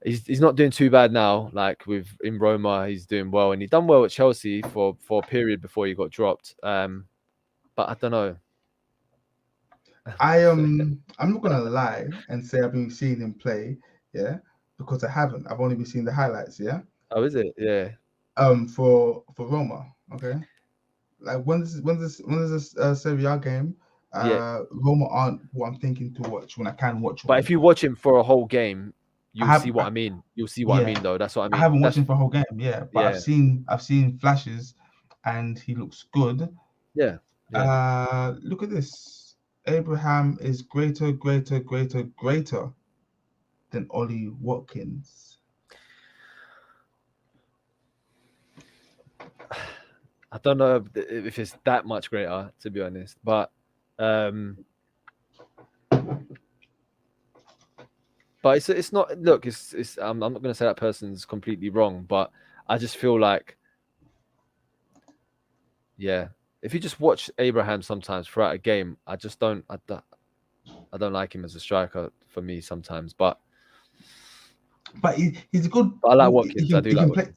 S2: he's not doing too bad now. Like in Roma, he's doing well, and he done well at Chelsea for a period before he got dropped. But I don't know.
S1: I'm not gonna lie and say I've been seeing him play, yeah, because I haven't. I've only been seeing the highlights, yeah.
S2: Oh, is it? Yeah.
S1: For Roma, okay. Like when there's this Serie A game, Roma aren't what I'm thinking to watch when I can watch.
S2: But if you watch him for a whole game, you'll see what I mean. You'll see what I mean, though. That's what I mean.
S1: I haven't watched him for a whole game, yeah, but
S2: yeah.
S1: I've seen flashes, and he looks good.
S2: Yeah.
S1: Look at this. Abraham is greater than Ollie Watkins.
S2: I don't know if it's that much greater, to be honest, but it's not. Look, it's I'm not going to say that person's completely wrong, but I just feel like, yeah, if you just watch Abraham sometimes throughout a game, I don't like him as a striker for me sometimes, but
S1: he's a good.
S2: I like Watkins. I do like Watkins.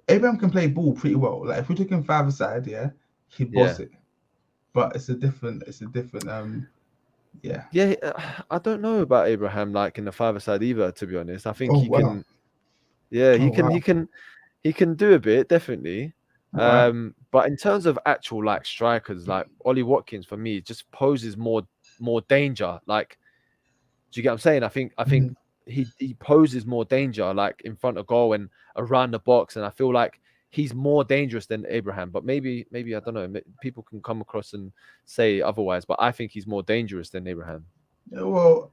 S1: Abraham can play ball pretty well. Like if we took him 5-a-side, yeah, he'd boss it. But it's a different. Yeah.
S2: Yeah, I don't know about Abraham like in the 5-a-side either. To be honest, I think he can. Yeah, he can do a bit, definitely. But in terms of actual like strikers, like Ollie Watkins for me just poses more danger. Like, do you get what I'm saying? I think he poses more danger, like in front of goal and around the box, and I feel like he's more dangerous than Abraham. But maybe I don't know. People can come across and say otherwise, but I think he's more dangerous than Abraham.
S1: Yeah, well,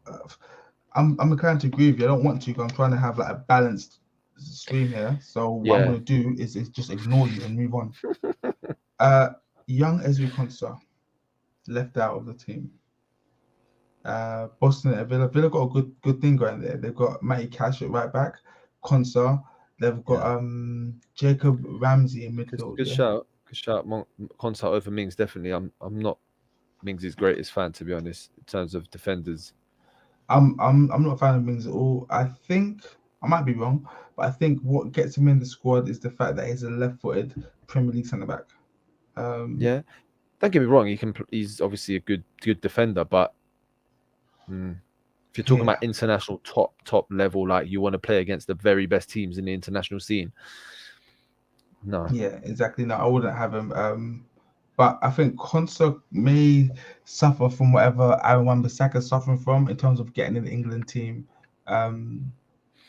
S1: I'm inclined to agree with you. I don't want to. I'm trying to have like a balanced stream here. So what I'm going to do is just ignore you and move on. Young Ezri Konsa left out of the team. Boston at Villa got a good thing going there. They've got Matty Cash at right back, Konsa. They've got Jacob Ramsey in midfield.
S2: Good shout. Konsa over Mings, definitely. I'm not Mings' greatest fan, to be honest, in terms of defenders.
S1: I'm not a fan of Mings at all. I think I might be wrong, but I think what gets him in the squad is the fact that he's a left-footed Premier League centre back.
S2: Yeah, don't get me wrong. He's obviously a good defender, but if you're talking about international top level, like you want to play against the very best teams in the international scene, no.
S1: Yeah, exactly. No, I wouldn't have him. But I think Konsa may suffer from whatever Aaron Wan-Bissaka's suffering from in terms of getting in the England team. Because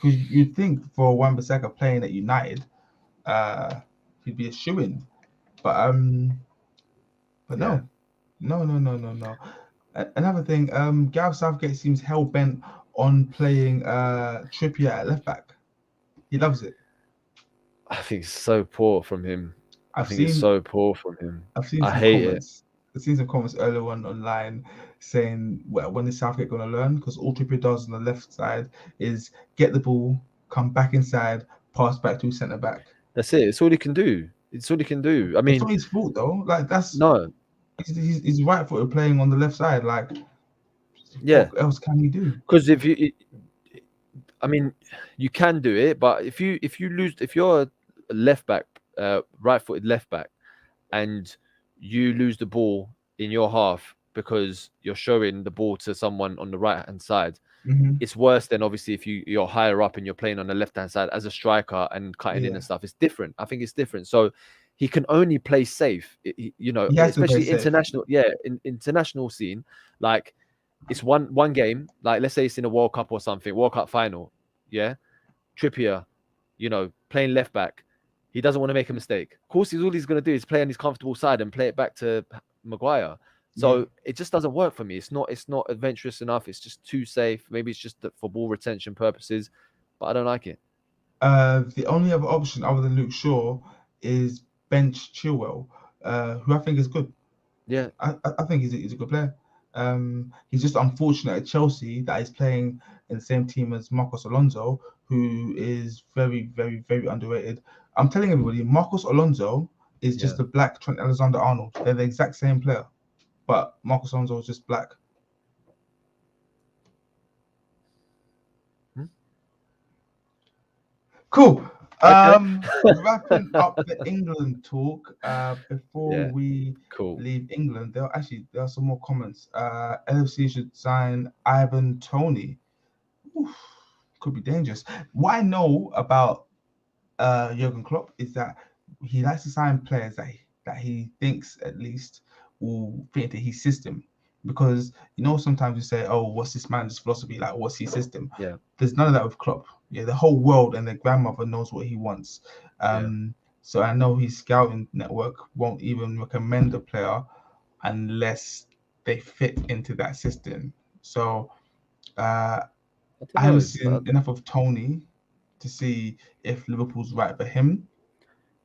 S1: you'd think for Wan-Bissaka playing at United, he'd be a shoo-in. But no. Another thing, Gareth Southgate seems hell-bent on playing Trippier at left back. He loves it.
S2: I think it's so poor from him.
S1: I've seen
S2: some
S1: comments. I've seen some comments earlier online saying, well, when is Southgate going to learn? Because all Trippier does on the left side is get the ball, come back inside, pass back to centre back.
S2: That's it. It's all he can do. I mean,
S1: it's not his fault though. Like that's
S2: no.
S1: He's right-footed playing on the left side. Like, what else can he do?
S2: Because I mean, you can do it, but if you're a left back, right-footed left back, and you lose the ball in your half because you're showing the ball to someone on the right-hand side,
S1: Mm-hmm.
S2: it's worse than obviously if you're higher up and you're playing on the left hand side as a striker and cutting in
S1: Yeah,
S2: and stuff. It's different. I think it's different. So he can only play safe,
S1: he has to play
S2: especially
S1: safe.
S2: international. Yeah, in international scene, like it's one game. Like let's say it's in a World Cup or something, World Cup final. Yeah, Trippier, playing left back. He doesn't want to make a mistake. Of course, all he's going to do is play on his comfortable side and play it back to Maguire.
S1: Yeah.
S2: So it just doesn't work for me. It's not adventurous enough. It's just too safe. Maybe it's just for ball retention purposes, but I don't like it.
S1: The only other option other than Luke Shaw is bench Chilwell, who I think is good.
S2: Yeah,
S1: I think he's a good player. He's just unfortunate at Chelsea that he's playing in the same team as Marcos Alonso, who is very, very, very underrated. I'm telling everybody, Marcos Alonso is just a black Trent Alexander-Arnold. They're the exact same player, but Marcos Alonso is just black. Cool.
S2: okay.
S1: Wrapping up the England talk. Before
S2: Yeah,
S1: we
S2: cool.
S1: leave England, there are some more comments. LFC should sign Ivan Toney. Oof, could be dangerous. What I know about Jurgen Klopp is that he likes to sign players that he thinks at least will fit into his system. Because sometimes you say, "Oh, what's this man's philosophy like? What's his system?"
S2: Yeah,
S1: There's none of that with Klopp. Yeah, the whole world and their grandmother knows what he wants.
S2: yeah.
S1: So I know his scouting network won't even recommend a player unless they fit into that system. So uh,
S2: I
S1: I
S2: don't
S1: haven't
S2: know,
S1: seen
S2: but
S1: enough of Toney to see if Liverpool's right for him.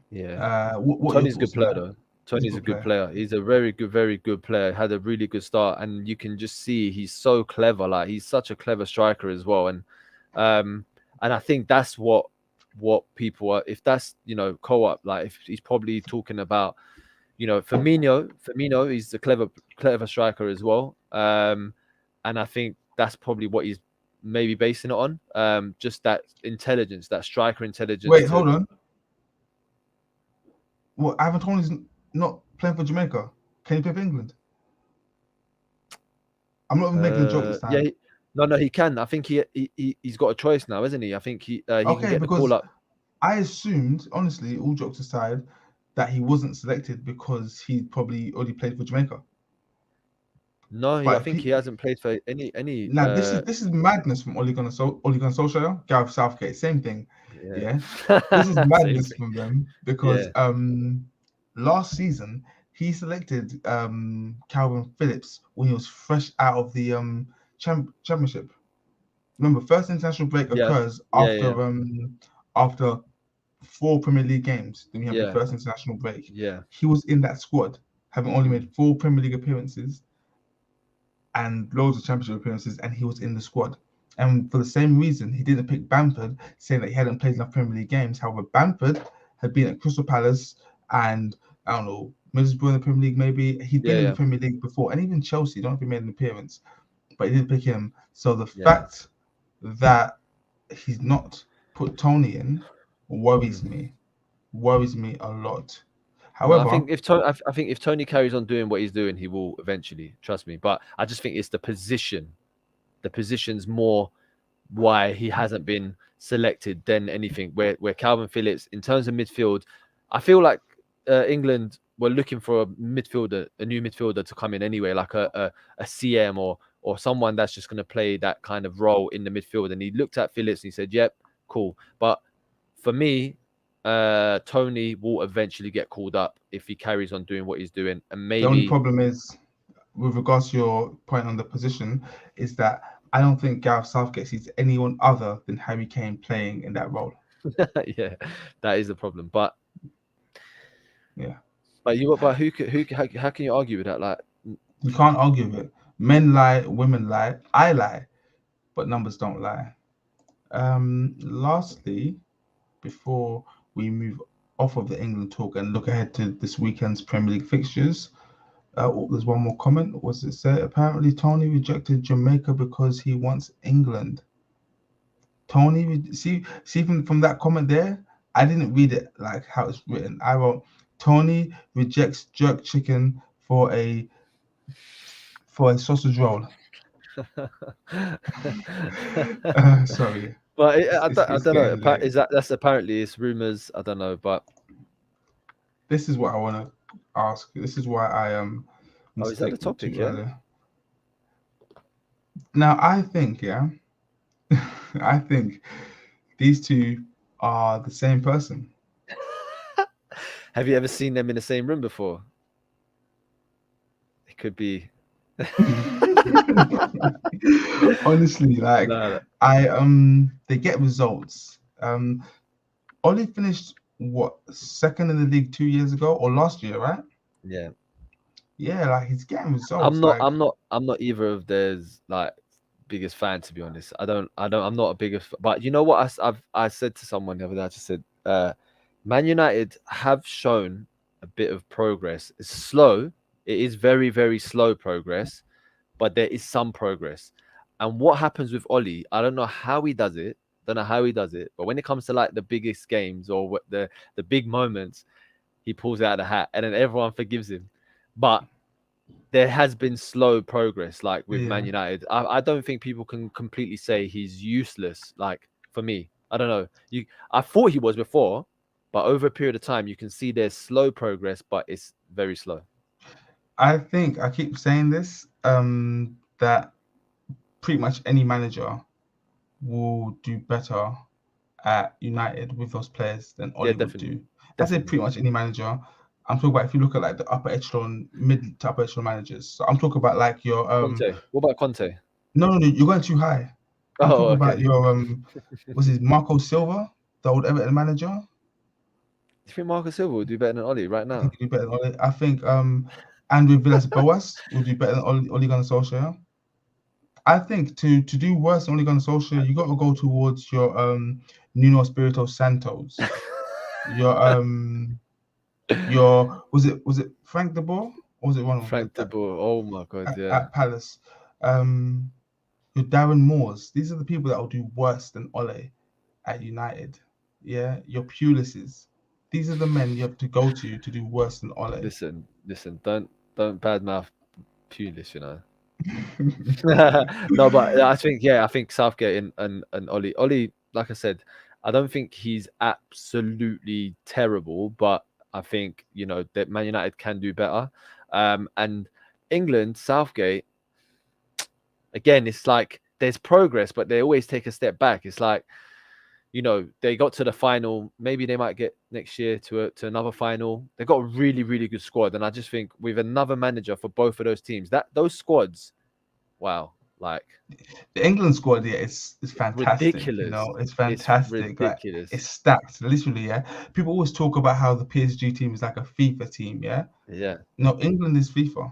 S2: yeah.
S1: What are your
S2: Tony's a good
S1: thoughts on
S2: player
S1: that?
S2: though.
S1: He's a
S2: Tony's a
S1: good
S2: good
S1: player.
S2: player. He's a very good player. Had a really good start, and you can just see he's so clever. Like he's such a clever striker as well. And I think that's what people are. If that's co-op, like if he's probably talking about Firmino, he's a clever striker as well. And I think that's probably what he's maybe basing it on. Just that intelligence, that striker intelligence
S1: Wait,
S2: to.
S1: hold on. What, Ivan Toney's not playing for Jamaica? Can he play for England? I'm not even making a joke this
S2: Yeah,
S1: time.
S2: no, he can. I think he's got a choice now, isn't he? I think he can
S1: Okay,
S2: get the call
S1: because
S2: up.
S1: I assumed, honestly, all jokes aside, that he wasn't selected because he probably already played for Jamaica.
S2: No, I
S1: But if
S2: think
S1: he
S2: he hasn't played for any.
S1: now this is madness from Ole Gunnar Solskjaer, Gareth Southgate, same thing.
S2: Yeah,
S1: Yeah, this is
S2: same
S1: madness
S2: thing.
S1: from them because
S2: Yeah,
S1: last season he selected Calvin Phillips when he was fresh out of the championship. Remember, first international break
S2: yeah,
S1: occurs
S2: yeah,
S1: after 4 Premier League games. Then you have the
S2: yeah,
S1: first international break.
S2: yeah,
S1: He was in that squad, having only made 4 Premier League appearances and loads of championship appearances, and he was in the squad. And for the same reason, he didn't pick Bamford, saying that he hadn't played enough Premier League games. However, Bamford had been at Crystal Palace and I don't know, Middlesbrough in the Premier League, maybe. He'd been in the
S2: yeah,
S1: Premier League before, and even Chelsea, don't know if he made an appearance, but he didn't pick him. So the
S2: yeah.
S1: fact that he's not put Toney in
S2: Mm.
S1: worries me a lot.
S2: No, I
S1: However,
S2: think if Tony carries on doing what he's doing, he will eventually. Trust me. But I just think it's the position. The position's more why he hasn't been selected than anything. Where Calvin Phillips, in terms of midfield, I feel like England were looking for a midfielder, a new midfielder to come in anyway, like a CM or someone that's just going to play that kind of role in the midfield. And he looked at Phillips and he said, "Yep, cool." But for me, Tony will eventually get called up if he carries on doing what he's doing, and
S1: the only
S2: maybe
S1: problem is, with regards to your point on the position, is that I don't think Gareth Southgate sees anyone other than Harry Kane playing in that role.
S2: yeah, that is the problem. But
S1: Yeah,
S2: how can you argue with that? Like,
S1: you can't argue with it. Men lie, women lie, I lie, but numbers don't lie. Lastly, before we move off of the England talk and look ahead to this weekend's Premier League fixtures, there's one more comment. What does it say? Apparently, Tony rejected Jamaica because he wants England. Tony, see from that comment there, I didn't read it like how it's written. I wrote, Tony rejects jerk chicken for a sausage roll. Sorry,
S2: But I
S1: it's
S2: don't know.
S1: getting late.
S2: That's apparently it's rumors. I don't know, but
S1: This is what I want to ask. This is why I
S2: is that the
S1: mistake
S2: topic?
S1: too
S2: Yeah.
S1: early. Now I think, yeah, I think these two are the same person.
S2: Have you ever seen them in the same room before? It could be.
S1: Honestly, like
S2: No,
S1: they get results. Ollie finished what second in the league 2 years ago or last year, right?
S2: yeah.
S1: Yeah, like he's getting results. Like
S2: I'm not either of theirs like biggest fan, to be honest. I'm not a biggest. But you know what? I said to someone the other day. I just said, Man United have shown a bit of progress. It's slow. It is very very slow progress, but there is some progress. And what happens with Ollie? I don't know how he does it. Don't know how he does it. But when it comes to like the biggest games or the big moments, he pulls it out of the hat, and then everyone forgives him. But there has been slow progress, like with Man
S1: yeah,
S2: United. I don't think people can completely say he's useless. Like for me, I don't know. I thought he was before, but over a period of time, you can see there's slow progress, but it's very slow.
S1: I think I keep saying this that pretty much any manager will do better at United with those players than
S2: Yeah,
S1: Ollie would
S2: definitely,
S1: do. I say
S2: definitely.
S1: pretty much any manager. I'm talking about if you look at like the upper echelon, mid to upper echelon managers. So I'm talking about like your
S2: Conte. What about Conte?
S1: no, you're going too high. I'm
S2: Oh,
S1: talking about
S2: okay.
S1: your what's his Marco Silva, the old Everton manager.
S2: Do you think Marcus Silva will do better than Ollie right
S1: I think
S2: now?
S1: he'd do better than Ollie. I think Andrew Villas-Boas will do better than Ole Gunnar Solskjaer. I think to do worse than Ole Gunnar Solskjaer, you got to go towards your Nuno Espirito Santos. Your was it Frank de Boer or was it Ronald
S2: Frank de Boer. Oh my god, yeah.
S1: at Palace? Um, your Darren Moores. These are the people that will do worse than Ole at United. Yeah, your Pulises. These are the men you have to go to do worse than Ole.
S2: Listen. Don't badmouth Pulis, you know. No, but I think Southgate and Ollie, like I said, I don't think he's absolutely terrible, but I think that Man United can do better. And England, Southgate, again, it's like there's progress, but they always take a step back. It's like they got to the final. Maybe they might get next year to another final. They got a really really good squad, and I just think with another manager for both of those teams, that those squads, wow, like
S1: The England squad, yeah, it's fantastic. You
S2: ridiculous.
S1: know, it's
S2: It's
S1: fantastic. Like
S2: ridiculous.
S1: it's stacked, literally. Yeah, people always talk about how the PSG team is like a FIFA team. Yeah,
S2: Yeah,
S1: no, England is FIFA.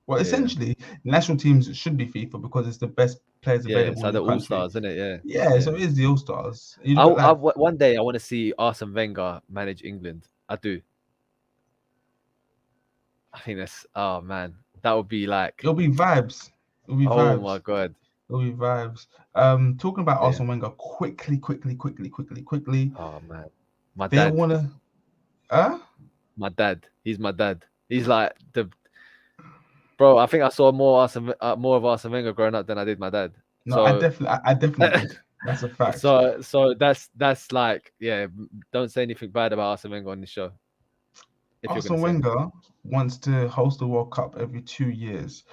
S1: Well,
S2: yeah,
S1: essentially, national teams should be FIFA because it's the best players
S2: yeah. It's
S1: available in
S2: like
S1: the
S2: the All
S1: country.
S2: Stars, isn't it? Yeah,
S1: Yeah,
S2: yeah.
S1: so it is the All Stars. You look at like
S2: One day I want to see Arsene Wenger manage England. I do. I think that's oh man, that would be like
S1: it'll be vibes. It'll be
S2: oh my
S1: vibes.
S2: god.
S1: It'll be vibes. Talking about
S2: Yeah.
S1: Arsene Wenger, quickly.
S2: Oh man, my
S1: They
S2: dad,
S1: wanna, huh?
S2: my dad. He's my dad. He's like the bro. I think I saw more of Arsene Wenger growing up than I did my dad.
S1: No,
S2: So
S1: I definitely did. That's a fact.
S2: so that's like yeah. Don't say anything bad about Arsene Wenger on the show if you're gonna
S1: Arsene
S2: say anything.
S1: Wenger wants to host the World Cup every 2 years.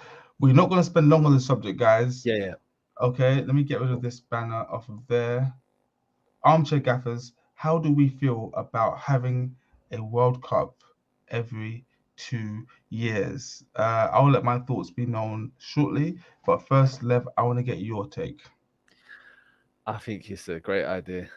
S1: We're not going to spend long on the subject, guys.
S2: Yeah, yeah.
S1: Okay, let me get rid of this banner off of there. Armchair Gaffers, how do we feel about having a World Cup every 2 years? I'll let my thoughts be known shortly, but first, Lev, I want to get your take.
S2: I think it's a great idea.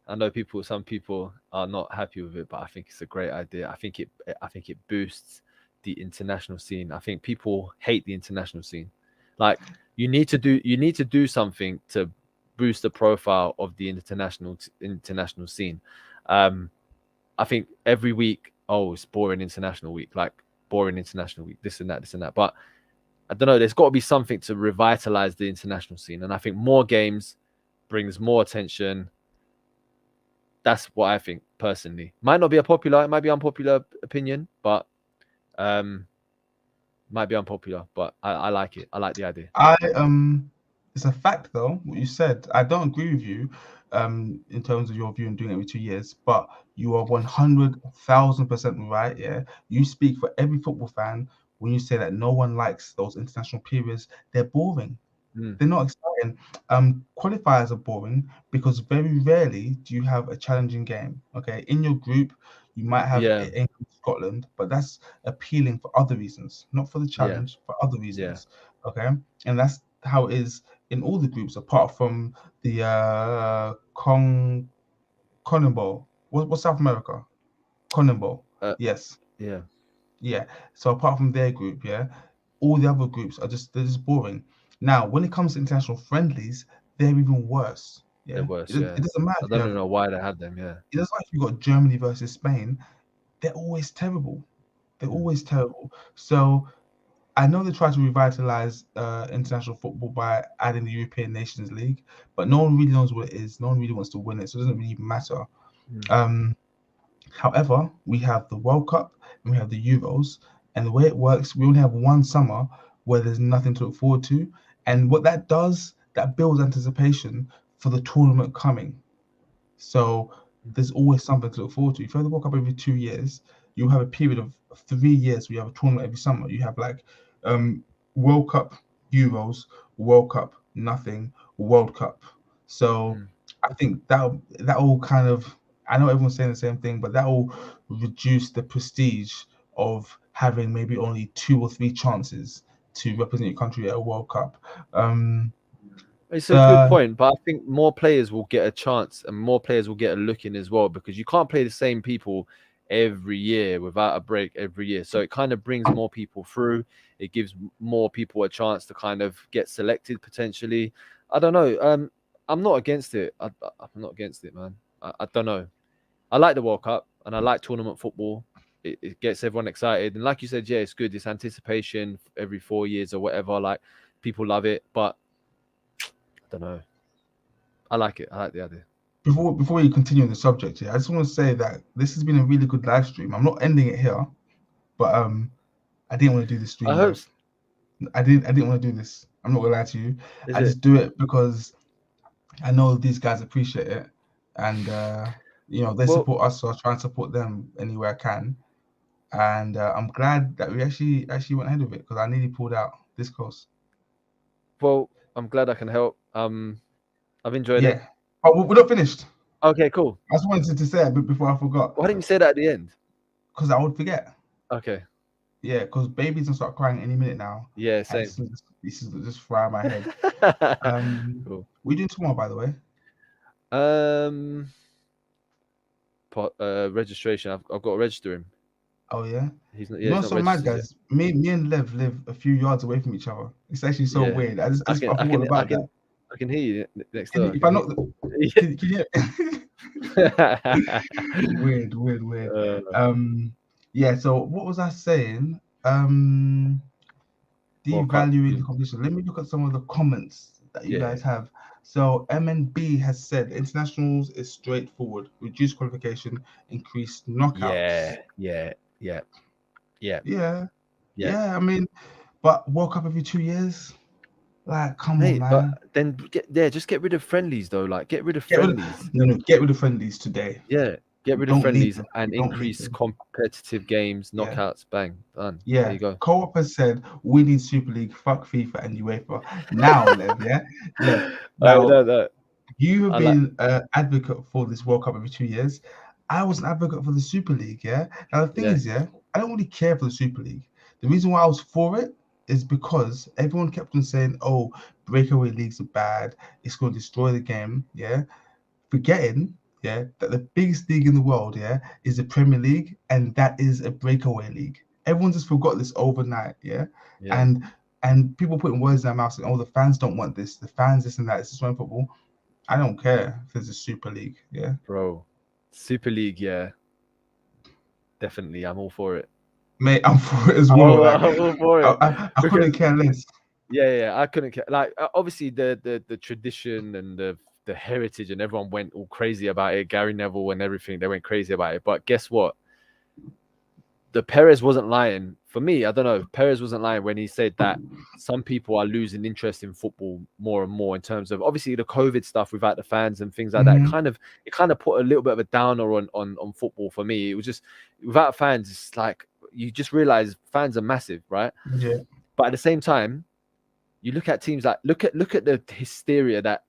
S2: I know some people are not happy with it, but I think it's a great idea. I think it boosts the international scene. I think people hate the international scene. Like you need to do something to boost the profile of the international scene. Um, I think every week, oh, it's boring international week, like boring international week, this and that, this and that. But I don't know. There's got to be something to revitalize the international scene, and I think more games brings more attention. That's what I think personally. Might not be a popular, it might be unpopular opinion, but Might be unpopular, but I like it. I like the idea.
S1: It's a fact though what you said. I don't agree with you, in terms of your view on doing it every 2 years, but you are 100,000% right. Yeah, you speak for every football fan when you say that no one likes those international periods. They're boring.
S2: Mm.
S1: They're not exciting. Qualifiers are boring because very rarely do you have a challenging game. Okay, in your group, you might have
S2: Yeah,
S1: England, Scotland, but that's appealing for other reasons, not for the
S2: yeah,
S1: challenge, for other
S2: yeah.
S1: reasons. Okay, and that's how it is in all the groups, apart from the CONMEBOL. What's South America? CONMEBOL.
S2: Uh,
S1: Yes,
S2: yeah.
S1: yeah. So apart from their group, yeah, all the other groups are they're just boring. Now, when it comes to international friendlies, they're even worse.
S2: They're
S1: Yeah,
S2: worse.
S1: it
S2: Yeah.
S1: doesn't matter
S2: I
S1: if you
S2: don't
S1: have.
S2: know why they have them. Yeah.
S1: It doesn't matter if you got Germany versus Spain. They're always terrible. They're
S2: Mm.
S1: always terrible. So I know they try to revitalize international football by adding the European Nations League, but no one really knows what it is. No one really wants to win it, so it doesn't really matter.
S2: Mm.
S1: Um, However, we have the World Cup and we have the Euros, and the way it works, we only have one summer where there's nothing to look forward to. And what that does, that builds anticipation for the tournament coming. So there's always something to look forward to. If you have the World Cup every 2 years, you have a period of 3 years where you have a tournament every summer. You have like um, World Cup, Euros, World Cup, nothing, World Cup. So
S2: Mm.
S1: I think that will kind of, I know everyone's saying the same thing, but that will reduce the prestige of having maybe only 2 or 3 chances to represent your country at a World Cup. Um,
S2: It's a good
S1: the
S2: point, but I think more players will get a chance and more players will get a look in as well because you can't play the same people every year without a break every year. So it kind of brings more people through. It gives more people a chance to kind of get selected potentially. I don't know. I'm not against it. I'm not against it, man. I don't know. I like the World Cup and I like tournament football. It gets everyone excited. And like you said, yeah, it's good. It's anticipation every 4 years or whatever. Like people love it, but I don't know. I like it. I like the idea.
S1: before you continue on the subject here, I just want to say that this has been a really good live stream. I'm not ending it here, but I didn't want to do the
S2: I
S1: stream
S2: hope.
S1: live. I didn't want to do this. I'm not gonna lie to you.
S2: Is
S1: I
S2: it?
S1: just do it because I know these guys appreciate it, and they
S2: Well,
S1: support us, so I try and support them any way I can. And I'm glad that we actually went ahead with it because I nearly pulled out this close.
S2: well, I'm glad I can help. I've enjoyed it.
S1: Yeah. Oh, we're not finished.
S2: Okay, cool.
S1: I just wanted to say it before I forgot
S2: Why didn't you say that at the end?
S1: because I would forget.
S2: Okay.
S1: Yeah, because baby's gonna start crying any minute now.
S2: Yeah,
S1: And
S2: same.
S1: this is just fry my head.
S2: Cool.
S1: We're doing tomorrow, by the way.
S2: Um, registration. I've got to register him.
S1: Oh yeah.
S2: He's not.
S1: You
S2: Yeah,
S1: know
S2: he's
S1: what's
S2: not
S1: so mad,
S2: registered yet.
S1: guys? Me and Lev live a few yards away from each other. It's actually so
S2: Yeah.
S1: weird. I
S2: I
S1: forgot all
S2: I
S1: about
S2: can,
S1: that.
S2: I can hear you next door. I
S1: If
S2: can
S1: I
S2: hear.
S1: knock the,
S2: Yeah.
S1: can you hear? Weird.
S2: uh,
S1: Yeah. So what was I saying?
S2: World Cup.
S1: Devaluing the competition. Let me look at some of the comments that you
S2: Yeah.
S1: guys have. So MNB has said internationals is straightforward. Reduce qualification, increase knockouts.
S2: Yeah. Yeah. Yeah. Yeah.
S1: Yeah,
S2: Yeah.
S1: yeah. I mean, but World Cup every 2 years. Like, come on,
S2: Mate, but
S1: man.
S2: then just get rid of friendlies though. Like, get rid of
S1: Get rid of,
S2: friendlies.
S1: no, get rid of friendlies today.
S2: Yeah, get
S1: We
S2: rid of
S1: don't need
S2: friendlies
S1: them.
S2: and
S1: We don't need
S2: increase
S1: them.
S2: competitive games,
S1: Yeah.
S2: knockouts. Bang, done. There
S1: Yeah,
S2: you go.
S1: Co-op has said we need Super League, fuck FIFA and UEFA. Now, Lev, yeah? Lev, now
S2: No.
S1: you have
S2: I like.
S1: been an advocate for this World Cup every 2 years. I was an advocate for the Super League, yeah? Now, the thing
S2: Yeah,
S1: is, yeah, I don't really care for the Super League. The reason why I was for it is because everyone kept on saying, oh, breakaway leagues are bad, it's going to destroy the game, yeah? Forgetting, yeah, that the biggest league in the world, yeah, is the Premier League, and that is a breakaway league. Everyone just forgot this overnight, yeah,
S2: yeah,
S1: and people putting words in their mouth saying, "Oh, the fans don't want this. The fans this and that. It's just one football." I don't care if there's a Super League, yeah.
S2: bro. Super League, yeah, definitely. I'm all for it.
S1: Mate, I'm for it as well. Like,
S2: I'm all for it
S1: I couldn't
S2: because
S1: care less.
S2: yeah, I couldn't care. Like, obviously the tradition and the heritage and everyone went all crazy about it. Gary Neville and everything, they went crazy about it. But guess what? the Perez wasn't lying. For me, I don't know. Perez wasn't lying when he said that some people are losing interest in football more and more in terms of obviously the COVID stuff without the fans and things like that.
S1: Mhm.
S2: It kind of put a little bit of a downer on football for me. It was just without fans, it's like you just realize fans are massive, right?
S1: Yeah.
S2: But at the same time, you look at teams like look at the hysteria that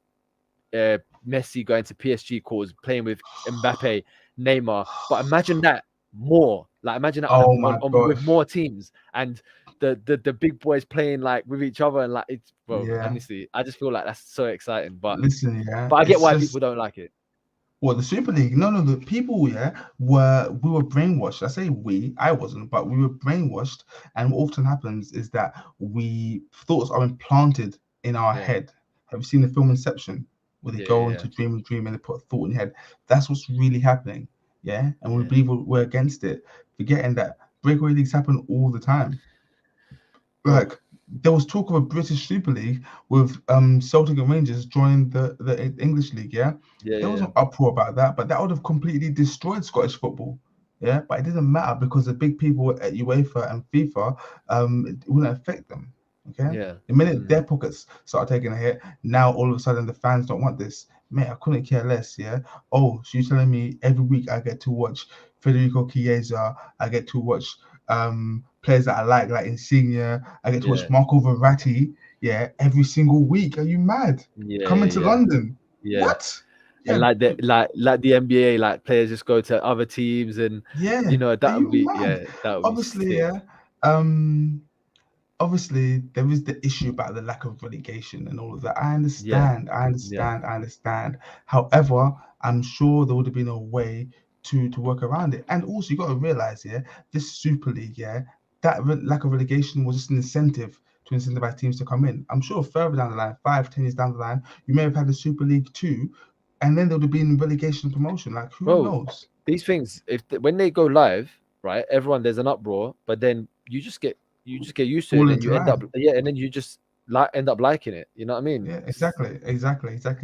S2: Messi going to PSG cause, playing with Mbappe, Neymar. But imagine that more. Like imagine that
S1: Oh my
S2: with
S1: gosh.
S2: more teams and the big boys playing like with each other and like it's bro.
S1: Yeah.
S2: Honestly, I just feel like that's so exciting.
S1: Listen, yeah.
S2: But I get
S1: It's
S2: why
S1: just
S2: people don't like it.
S1: Well, the Super League, no, the people, we were brainwashed. I say we, I wasn't, but we were brainwashed. And what often happens is that thoughts are implanted in our
S2: Yeah,
S1: head. Have you seen the film Inception, where they
S2: yeah,
S1: go
S2: yeah,
S1: into dream and they put a thought in your head? That's what's really happening, yeah. And we
S2: yeah,
S1: believe we're against it, forgetting that breakaway leagues happen all the time.
S2: bro.
S1: Like there was talk of a British Super League with Celtic and Rangers joining the English League. Yeah,
S2: Yeah,
S1: there
S2: yeah,
S1: was
S2: yeah.
S1: an uproar about that, but that would have completely destroyed Scottish football. Yeah, but it didn't matter because the big people at UEFA and FIFA, it wouldn't affect them. Okay,
S2: Yeah.
S1: the minute
S2: Mm,
S1: their pockets started taking a hit, now all of a sudden the fans don't want this. Mate, I couldn't care less. Yeah. Oh, so you're telling me every week I get to watch Federico Chiesa, I get to watch players that I like Insigne. I get to watch
S2: yeah,
S1: Marco Verratti, every single week. Are you mad?
S2: yeah,
S1: Coming
S2: yeah,
S1: to
S2: yeah,
S1: London?
S2: yeah.
S1: What?
S2: And
S1: Yeah,
S2: like the NBA, like players just go to other teams, and
S1: yeah. Are
S2: that
S1: you
S2: would be
S1: mad?
S2: that would be
S1: Obviously,
S2: sick.
S1: yeah. Um, obviously there is the issue about the lack of relegation and all of that. I
S2: Yeah,
S1: understand. I
S2: yeah,
S1: understand. I understand. However, I'm sure there would have been a way to work around it. And also, you got to realize, this Super League, that lack of relegation was just an incentive to incentivize teams to come in. I'm sure further down the line, 5, 10 years down the line, you may have had the Super League 2, and then there would have been relegation and promotion. Like, who
S2: bro.
S1: knows?
S2: These things, when they go live, right? Everyone there's an uproar, but then you just get used to it,
S1: Fall
S2: and then
S1: into
S2: you end up
S1: line.
S2: and then you just end up liking it. You know what I mean?
S1: Yeah, exactly.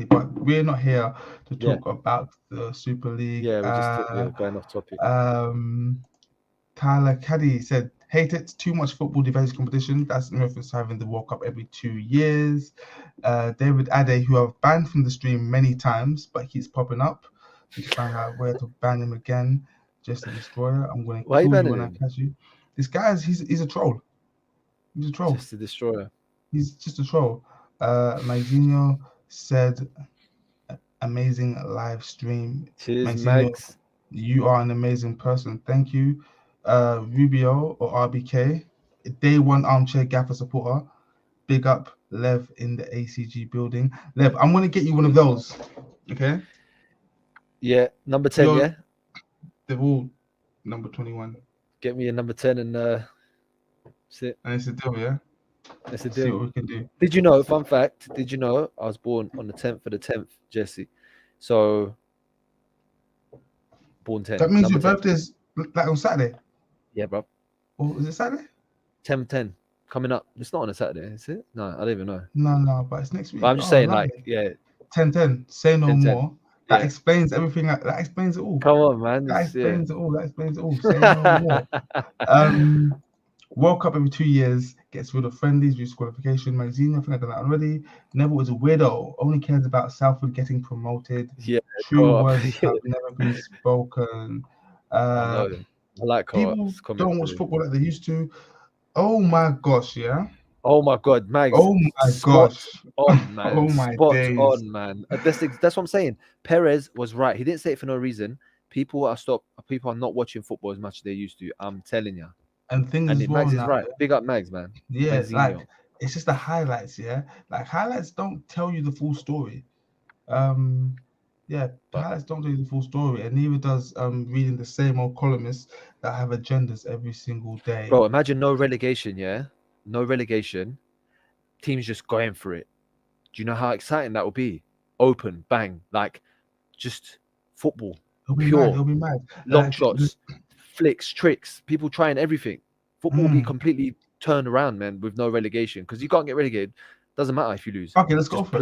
S1: But we're not here to
S2: Yeah,
S1: talk about the Super League.
S2: yeah. We're just going off topic.
S1: Um, Tyler Caddy said, "Hate it. Too much football devices competition. That's in reference to having the World Cup every 2 years." David Ade, who I've banned from the stream many times, but he's popping up. Need to find out where to ban him again. Just a destroyer. I'm going to
S2: Why are you
S1: kill you
S2: banning
S1: when I
S2: him?
S1: catch you. This guy's he's a troll. He's a troll.
S2: Just a destroyer.
S1: He's just a troll. Magino said, amazing live stream.
S2: Cheers,
S1: Maxino,
S2: Mags.
S1: you are an amazing person. Thank you. Rubio or RBK, day one armchair gaffer supporter. Big up Lev in the ACG building. Lev, I'm gonna get you one of those. Okay?
S2: Yeah, number 10.
S1: You're
S2: Yeah,
S1: they're all number 21.
S2: get me a number 10 and sit.
S1: And it's a deal, yeah?
S2: That's a
S1: See
S2: deal.
S1: what we can do.
S2: Did you know? Fun fact. Did you know I was born on the 10th of the 10th, Jesse? So born 10,
S1: That means
S2: number
S1: your
S2: 10.
S1: birthday's like on Saturday.
S2: Yeah, bro.
S1: Or is it Saturday?
S2: 10 coming up. It's not on a Saturday, is it? No, I don't even know.
S1: No, but it's next
S2: But
S1: week.
S2: I'm just
S1: Oh,
S2: saying, like,
S1: lovely.
S2: yeah,
S1: 10-10. Say no
S2: 10-10.
S1: more. That
S2: Yeah.
S1: explains everything. That explains it all.
S2: Come on, man.
S1: That
S2: It's yeah.
S1: explains it all. That explains it all. Say no more. World Cup every 2 years gets rid of friendlies, reduce qualification. Magazine, I think I've done that already. Neville is a weirdo. Only cares about Southwood getting promoted.
S2: Yeah,
S1: True
S2: co-op.
S1: words have never been spoken.
S2: I know. I like
S1: People
S2: co-ops.
S1: don't watch
S2: Conversely.
S1: football like they used to. Oh my gosh, yeah.
S2: Oh my God, Mags,
S1: Oh my
S2: spot
S1: gosh.
S2: on, man.
S1: Oh my
S2: Spot
S1: days.
S2: on, man. That's what I'm saying. Perez was right. He didn't say it for no reason. People are not watching football as much as they used to. I'm telling you.
S1: And things
S2: And
S1: as well
S2: Mags is
S1: now.
S2: right. Big up Mags, man.
S1: Yeah, like
S2: Magzinho.
S1: it's just the highlights, yeah. Like highlights don't tell you the full story. Um, yeah,
S2: But
S1: highlights don't tell you the full story, and neither does reading the same old columnists that have agendas every single day.
S2: bro, imagine no relegation, yeah? No relegation. Teams just going for it. Do you know how exciting that would be? Open, bang, like just football.
S1: It'll be mad.
S2: Pure.
S1: It'll be mad.
S2: Long
S1: Like,
S2: shots, flicks, tricks, people trying everything. Football will be
S1: mm,
S2: completely turned around, man, with no relegation because you can't get relegated. Doesn't matter if you lose.
S1: okay, let's go
S2: Just
S1: for it.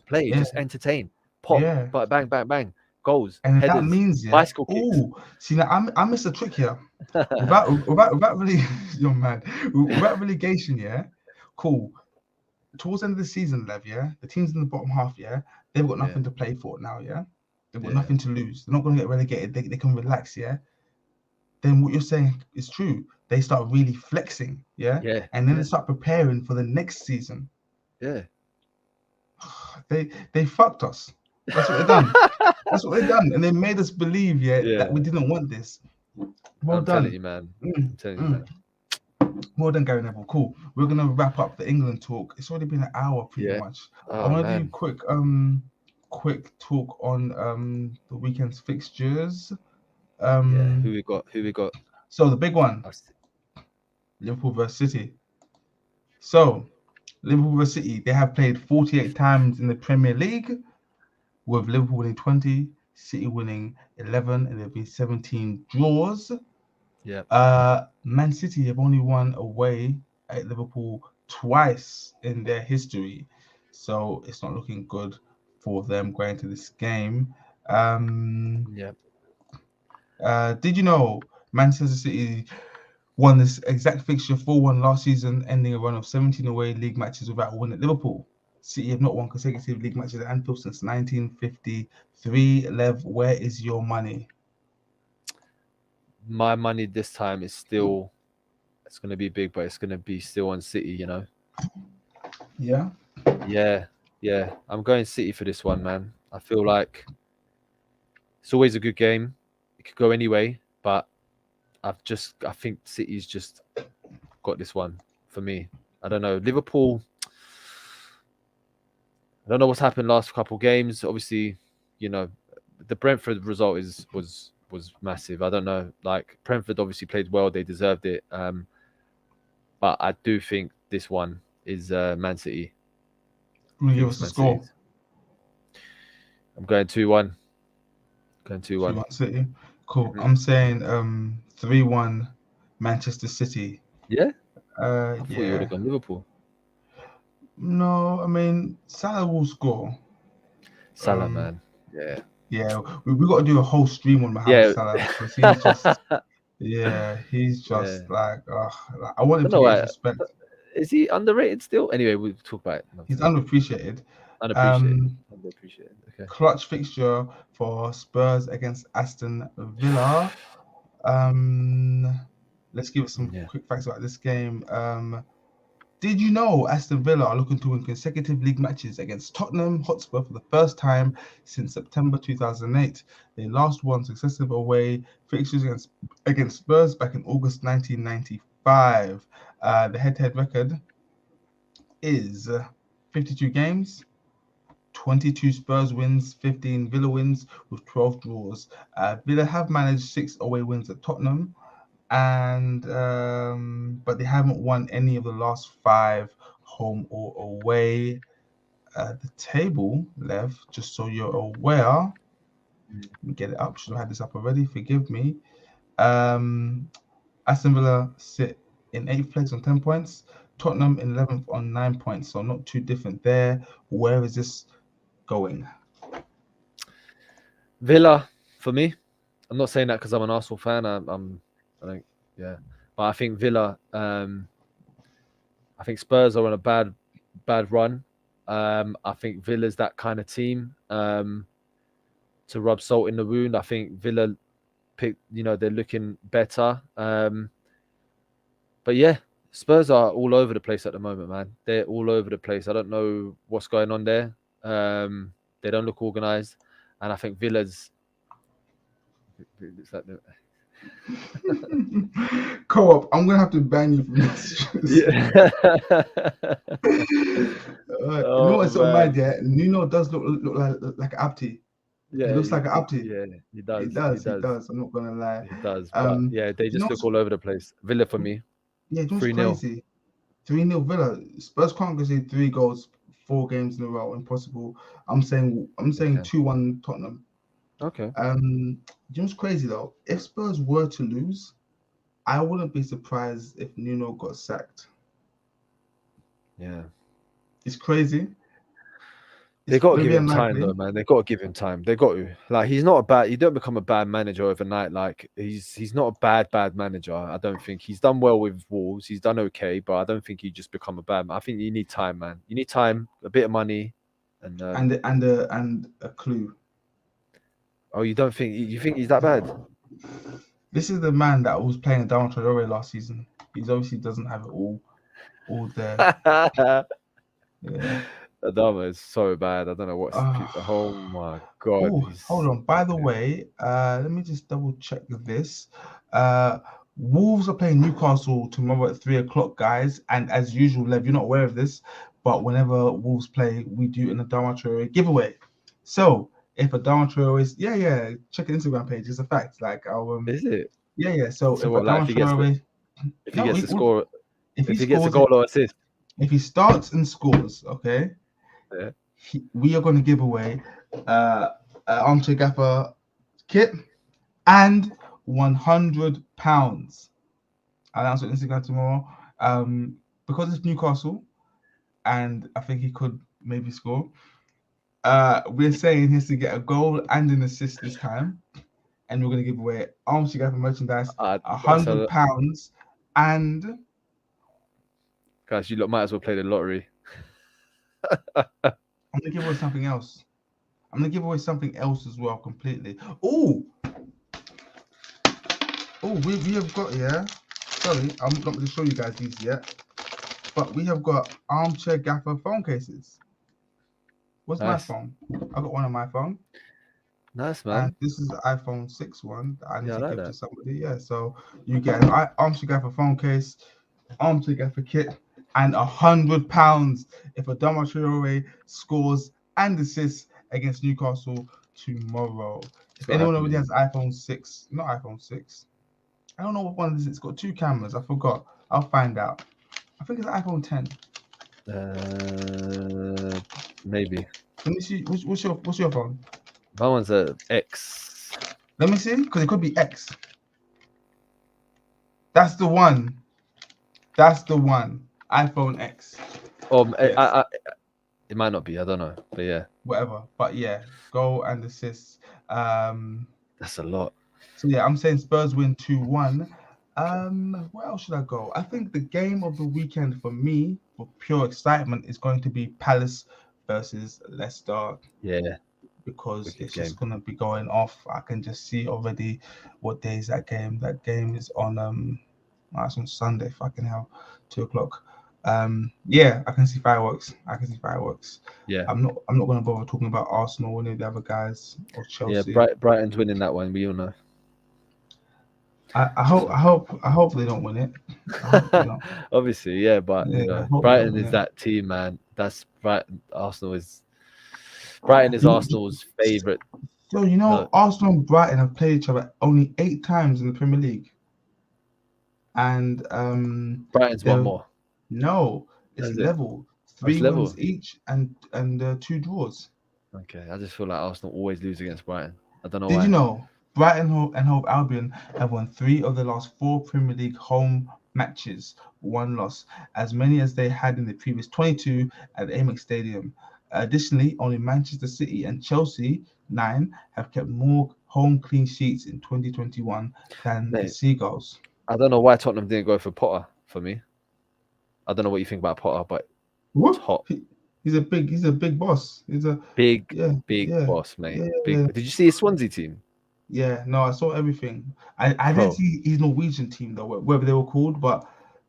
S2: play,
S1: Yeah,
S2: just entertain, pop,
S1: yeah.
S2: but bang, bang, bang. goals,
S1: And that
S2: headers,
S1: means, yeah.
S2: bicycle kicks.
S1: Oh, see now I missed a trick here. Without really, you're mad. Without relegation, yeah. Cool. Towards the end of the season, Lev, yeah, the teams in the bottom half, yeah, they've got nothing to play for now, yeah. They've got nothing to lose. They're not going to get relegated. They can relax, yeah. Then what you're saying is true. They start really flexing, yeah, and then they start preparing for the next season.
S2: Yeah.
S1: They fucked us. That's what they've done. That's what they've done, and they made us believe, that we didn't want this. Well
S2: I'm
S1: done.
S2: telling you, man. I'm telling you, man.
S1: Well done, Gary Neville. Cool. We're gonna wrap up the England talk. It's already been an hour, pretty much. I want to do quick talk on the weekend's fixtures.
S2: Who we got?
S1: So the big one, Liverpool versus City. So Liverpool versus City, they have played 48 times in the Premier League, with Liverpool winning 20, City winning 11, and there have been 17 draws.
S2: Yeah.
S1: Man City have only won away at Liverpool twice in their history, so it's not looking good for them going to this game. Did you know Manchester City won this exact fixture 4-1 last season, ending a run of 17 away league matches without a win at Liverpool? City have not won consecutive league matches at Anfield since 1953. Lev, where is your money?
S2: My money this time is still, it's going to be big, but it's going to be still on City, you know?
S1: Yeah?
S2: Yeah. I'm going City for this one, man. I feel like it's always a good game. It could go anyway, but I think City's just got this one for me. I don't know. Liverpool, I don't know what's happened last couple games. Obviously, you know, the Brentford result was massive. I don't know. Like, Brentford obviously played well. They deserved it. But I do think this one is Man City.
S1: Give us a score.
S2: I'm going 2-1. Going 2-1.
S1: 2-1 City. Cool. I'm saying 3-1 Manchester City.
S2: Yeah? I thought you would have gone Liverpool.
S1: No, I mean, Salah will score.
S2: Salah, man. Yeah.
S1: Yeah, we got to do a whole stream on Mohamed Salah, because he's just, he's just like, I want him to get his respect.
S2: Is he underrated still? Anyway, we'll talk about it.
S1: He's underappreciated.
S2: Underappreciated. Okay.
S1: Clutch fixture for Spurs against Aston Villa. Let's give it some quick facts about this game. Did you know Aston Villa are looking to win consecutive league matches against Tottenham Hotspur for the first time since September 2008? They last won successive away fixtures against Spurs back in August 1995. The head-to-head record is 52 games, 22 Spurs wins, 15 Villa wins, with 12 draws. Villa have managed 6 away wins at Tottenham, and but they haven't won any of the last 5 home or away. The table, Lev, just so you're aware, let me get it up. Should have had this up already. Forgive me. Aston Villa sit in 8th place on 10 points. Tottenham in 11th on 9 points, so not too different there. Where is this going?
S2: Villa for me. I'm not saying that because I'm an Arsenal fan. But I think Villa. I think Spurs are on a bad run. I think Villa's that kind of team to rub salt in the wound. I think Villa they're looking better. But yeah, Spurs are all over the place at the moment, man. They're all over the place. I don't know what's going on there. They don't look organised, and I think Villa's.
S1: Co-op, I'm gonna have to ban you from this. You know what's so mad? Yeah, Nuno does look like an Abdi.
S2: Yeah,
S1: he looks like an Abdi.
S2: Yeah, he does.
S1: He does. I'm not gonna lie.
S2: He does. But yeah, they just look all over the place. Villa for me.
S1: Yeah, it's crazy. 3-0 Villa. Spurs can't concede 3 goals 4 games in a row. Impossible. I'm saying 2-1 Tottenham.
S2: Okay.
S1: You know what's crazy though? If Spurs were to lose, I wouldn't be surprised if Nuno got sacked.
S2: Yeah.
S1: It's crazy.
S2: They got to
S1: gonna
S2: give
S1: be
S2: him time,
S1: unlikely.
S2: though, man. They got to give him time. They got to. Like, he's not a bad. You don't become a bad manager overnight. Like, he's not a bad manager. I don't think he's done well with Wolves. He's done okay, but I don't think you just become a bad. I think you need time, man. You need time, a bit of money, and
S1: And a clue.
S2: oh, you don't think you think he's that bad?
S1: This is the man that was playing down Traore last season. He's obviously doesn't have it all there. Yeah.
S2: Adama is so bad. I don't know what's. Oh my god,
S1: Oh,
S2: he's.
S1: hold on. By the way, let me just double check this. Wolves are playing Newcastle tomorrow at 3 o'clock, guys. And as usual, Lev, you're not aware of this, but whenever Wolves play, we do an Adama Traore giveaway. So if Adama Traore is, yeah, check the Instagram page. It's a fact. Like our
S2: Is it?
S1: yeah. So if
S2: what, like,
S1: Adama Traore,
S2: if he gets to
S1: no,
S2: score,
S1: if he
S2: if he gets a
S1: scores,
S2: goal or assist,
S1: if he starts and scores, okay,
S2: yeah.
S1: we are going to give away Armchair Gaffer kit and £100. I'll announce it on Instagram tomorrow. Because it's Newcastle, and I think he could maybe score. We're saying he has to get a goal and an assist this time, and we're going to give away Armchair Gaffer merchandise, £100, and
S2: guys, you lot might as well play the lottery.
S1: I'm going to give away something else. I'm going to give away something else as well completely. Oh, we have got, sorry, I'm not going to show you guys these yet, but we have got Armchair Gaffer phone cases. What's nice. My phone? I got one on my phone.
S2: Nice, man.
S1: And this is the iPhone 6 one that I need to give to somebody. Yeah, so you get an Armchair Gaffer phone case, Armchair Gaffer kit, and £100 if Adama Traore scores and assists against Newcastle tomorrow. If anyone already has iPhone 6, not iPhone 6. I don't know what one it is. It's got 2 cameras. I forgot. I'll find out. I think it's iPhone 10.
S2: Maybe.
S1: Let me see. What's your phone?
S2: My one's a X.
S1: Let me see, because it could be X. That's the one. iPhone X.
S2: Yes. It might not be. I don't know, but yeah.
S1: Whatever. But yeah, goal and assist.
S2: That's a lot.
S1: So yeah, I'm saying Spurs win 2-1. Where else should I go? I think the game of the weekend for me, for pure excitement, is going to be Palace versus Leicester.
S2: Yeah.
S1: Because it's just going to be going off. I can just see already what day is that game. That game is on it's on Sunday, fucking hell, 2 o'clock. Yeah, I can see fireworks.
S2: Yeah.
S1: I'm not going to bother talking about Arsenal or any of the other guys or Chelsea.
S2: Yeah, Brighton's winning that one. We all know.
S1: I hope they don't win it.
S2: Obviously, yeah, but you know, Brighton is that team, man. That's Brighton. Brighton is Arsenal's favourite.
S1: So you know, Arsenal and Brighton have played each other only 8 times in the Premier League, and
S2: Brighton's won more.
S1: No, it's level. 3 wins each and 2 draws.
S2: Okay, I just feel like Arsenal always lose against Brighton. I don't know why.
S1: Did you know Brighton and Hove Albion have won 3 of the last 4 Premier League home matches, 1 loss, as many as they had in the previous 22 at the Amex Stadium. Additionally, only Manchester City and Chelsea, 9, have kept more home clean sheets in 2021 than the Seagulls.
S2: I don't know why Tottenham didn't go for Potter for me. I don't know what you think about Potter, but
S1: what? He's a big boss. He's a
S2: big boss, mate. Yeah. Did you see his Swansea team?
S1: Yeah, no, I saw everything. I didn't see his Norwegian team though, whatever they were called, but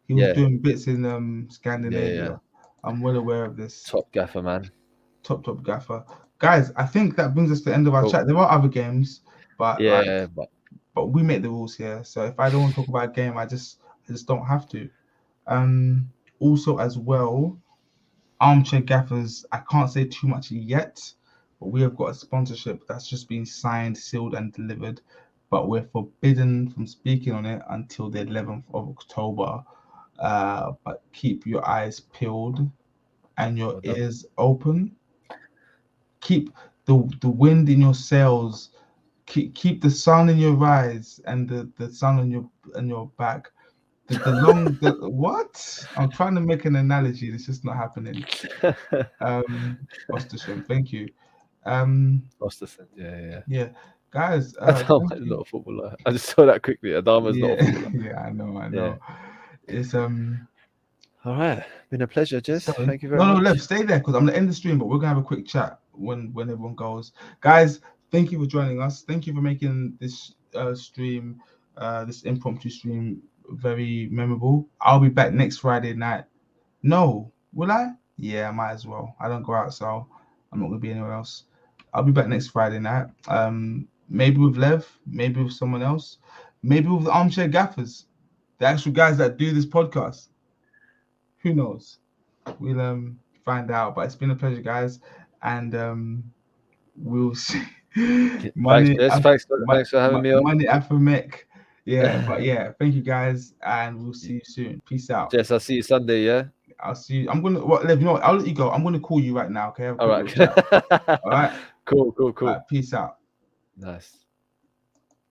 S1: he was doing bits in Scandinavia. Yeah. I'm well aware of this.
S2: Top gaffer, man.
S1: Top gaffer. Guys, I think that brings us to the end of our chat. There are other games, but but we make the rules here. So if I don't want to talk about a game, I just don't have to. Also as well, Armchair Gaffers, I can't say too much yet, but we have got a sponsorship that's just been signed, sealed, and delivered, but we're forbidden from speaking on it until the 11th of October. But keep your eyes peeled and your ears open. Keep the wind in your sails. Keep the sun in your eyes and the sun on your back. What? I'm trying to make an analogy. It's just not happening. Ostersund, thank you.
S2: Osterson, yeah.
S1: Yeah, guys.
S2: Adama's
S1: Thank you.
S2: not a footballer. I just saw that quickly. Adama's not a
S1: Yeah,
S2: footballer.
S1: yeah, I know.
S2: Yeah.
S1: It's
S2: All right, been a pleasure, Jess.
S1: So,
S2: Thank you very
S1: no,
S2: much.
S1: Lev, stay there because I'm gonna end the stream, but we're gonna have a quick chat when everyone goes. Guys, thank you for joining us. Thank you for making this stream, this impromptu stream, very memorable. I'll be back next Friday night. No, will I? Yeah, I might as well. I don't go out, so I'm not gonna be anywhere else. I'll be back next Friday night. Maybe with Lev, maybe with someone else, maybe with the armchair gaffers, the actual guys that do this podcast. Who knows? We'll find out. But it's been a pleasure, guys, and we'll see.
S2: Thanks, Jess. Thanks for having me on.
S1: Money after Mick. Yeah, but yeah, thank you guys, and we'll see you soon. Peace out.
S2: Jess, I'll see you Sunday. Yeah.
S1: I'll see you. I'm gonna. Lev, you know what? I'll let you go. I'm gonna call you right now. Okay.
S2: All right.
S1: All right.
S2: Cool.
S1: All right, peace out.
S2: Nice.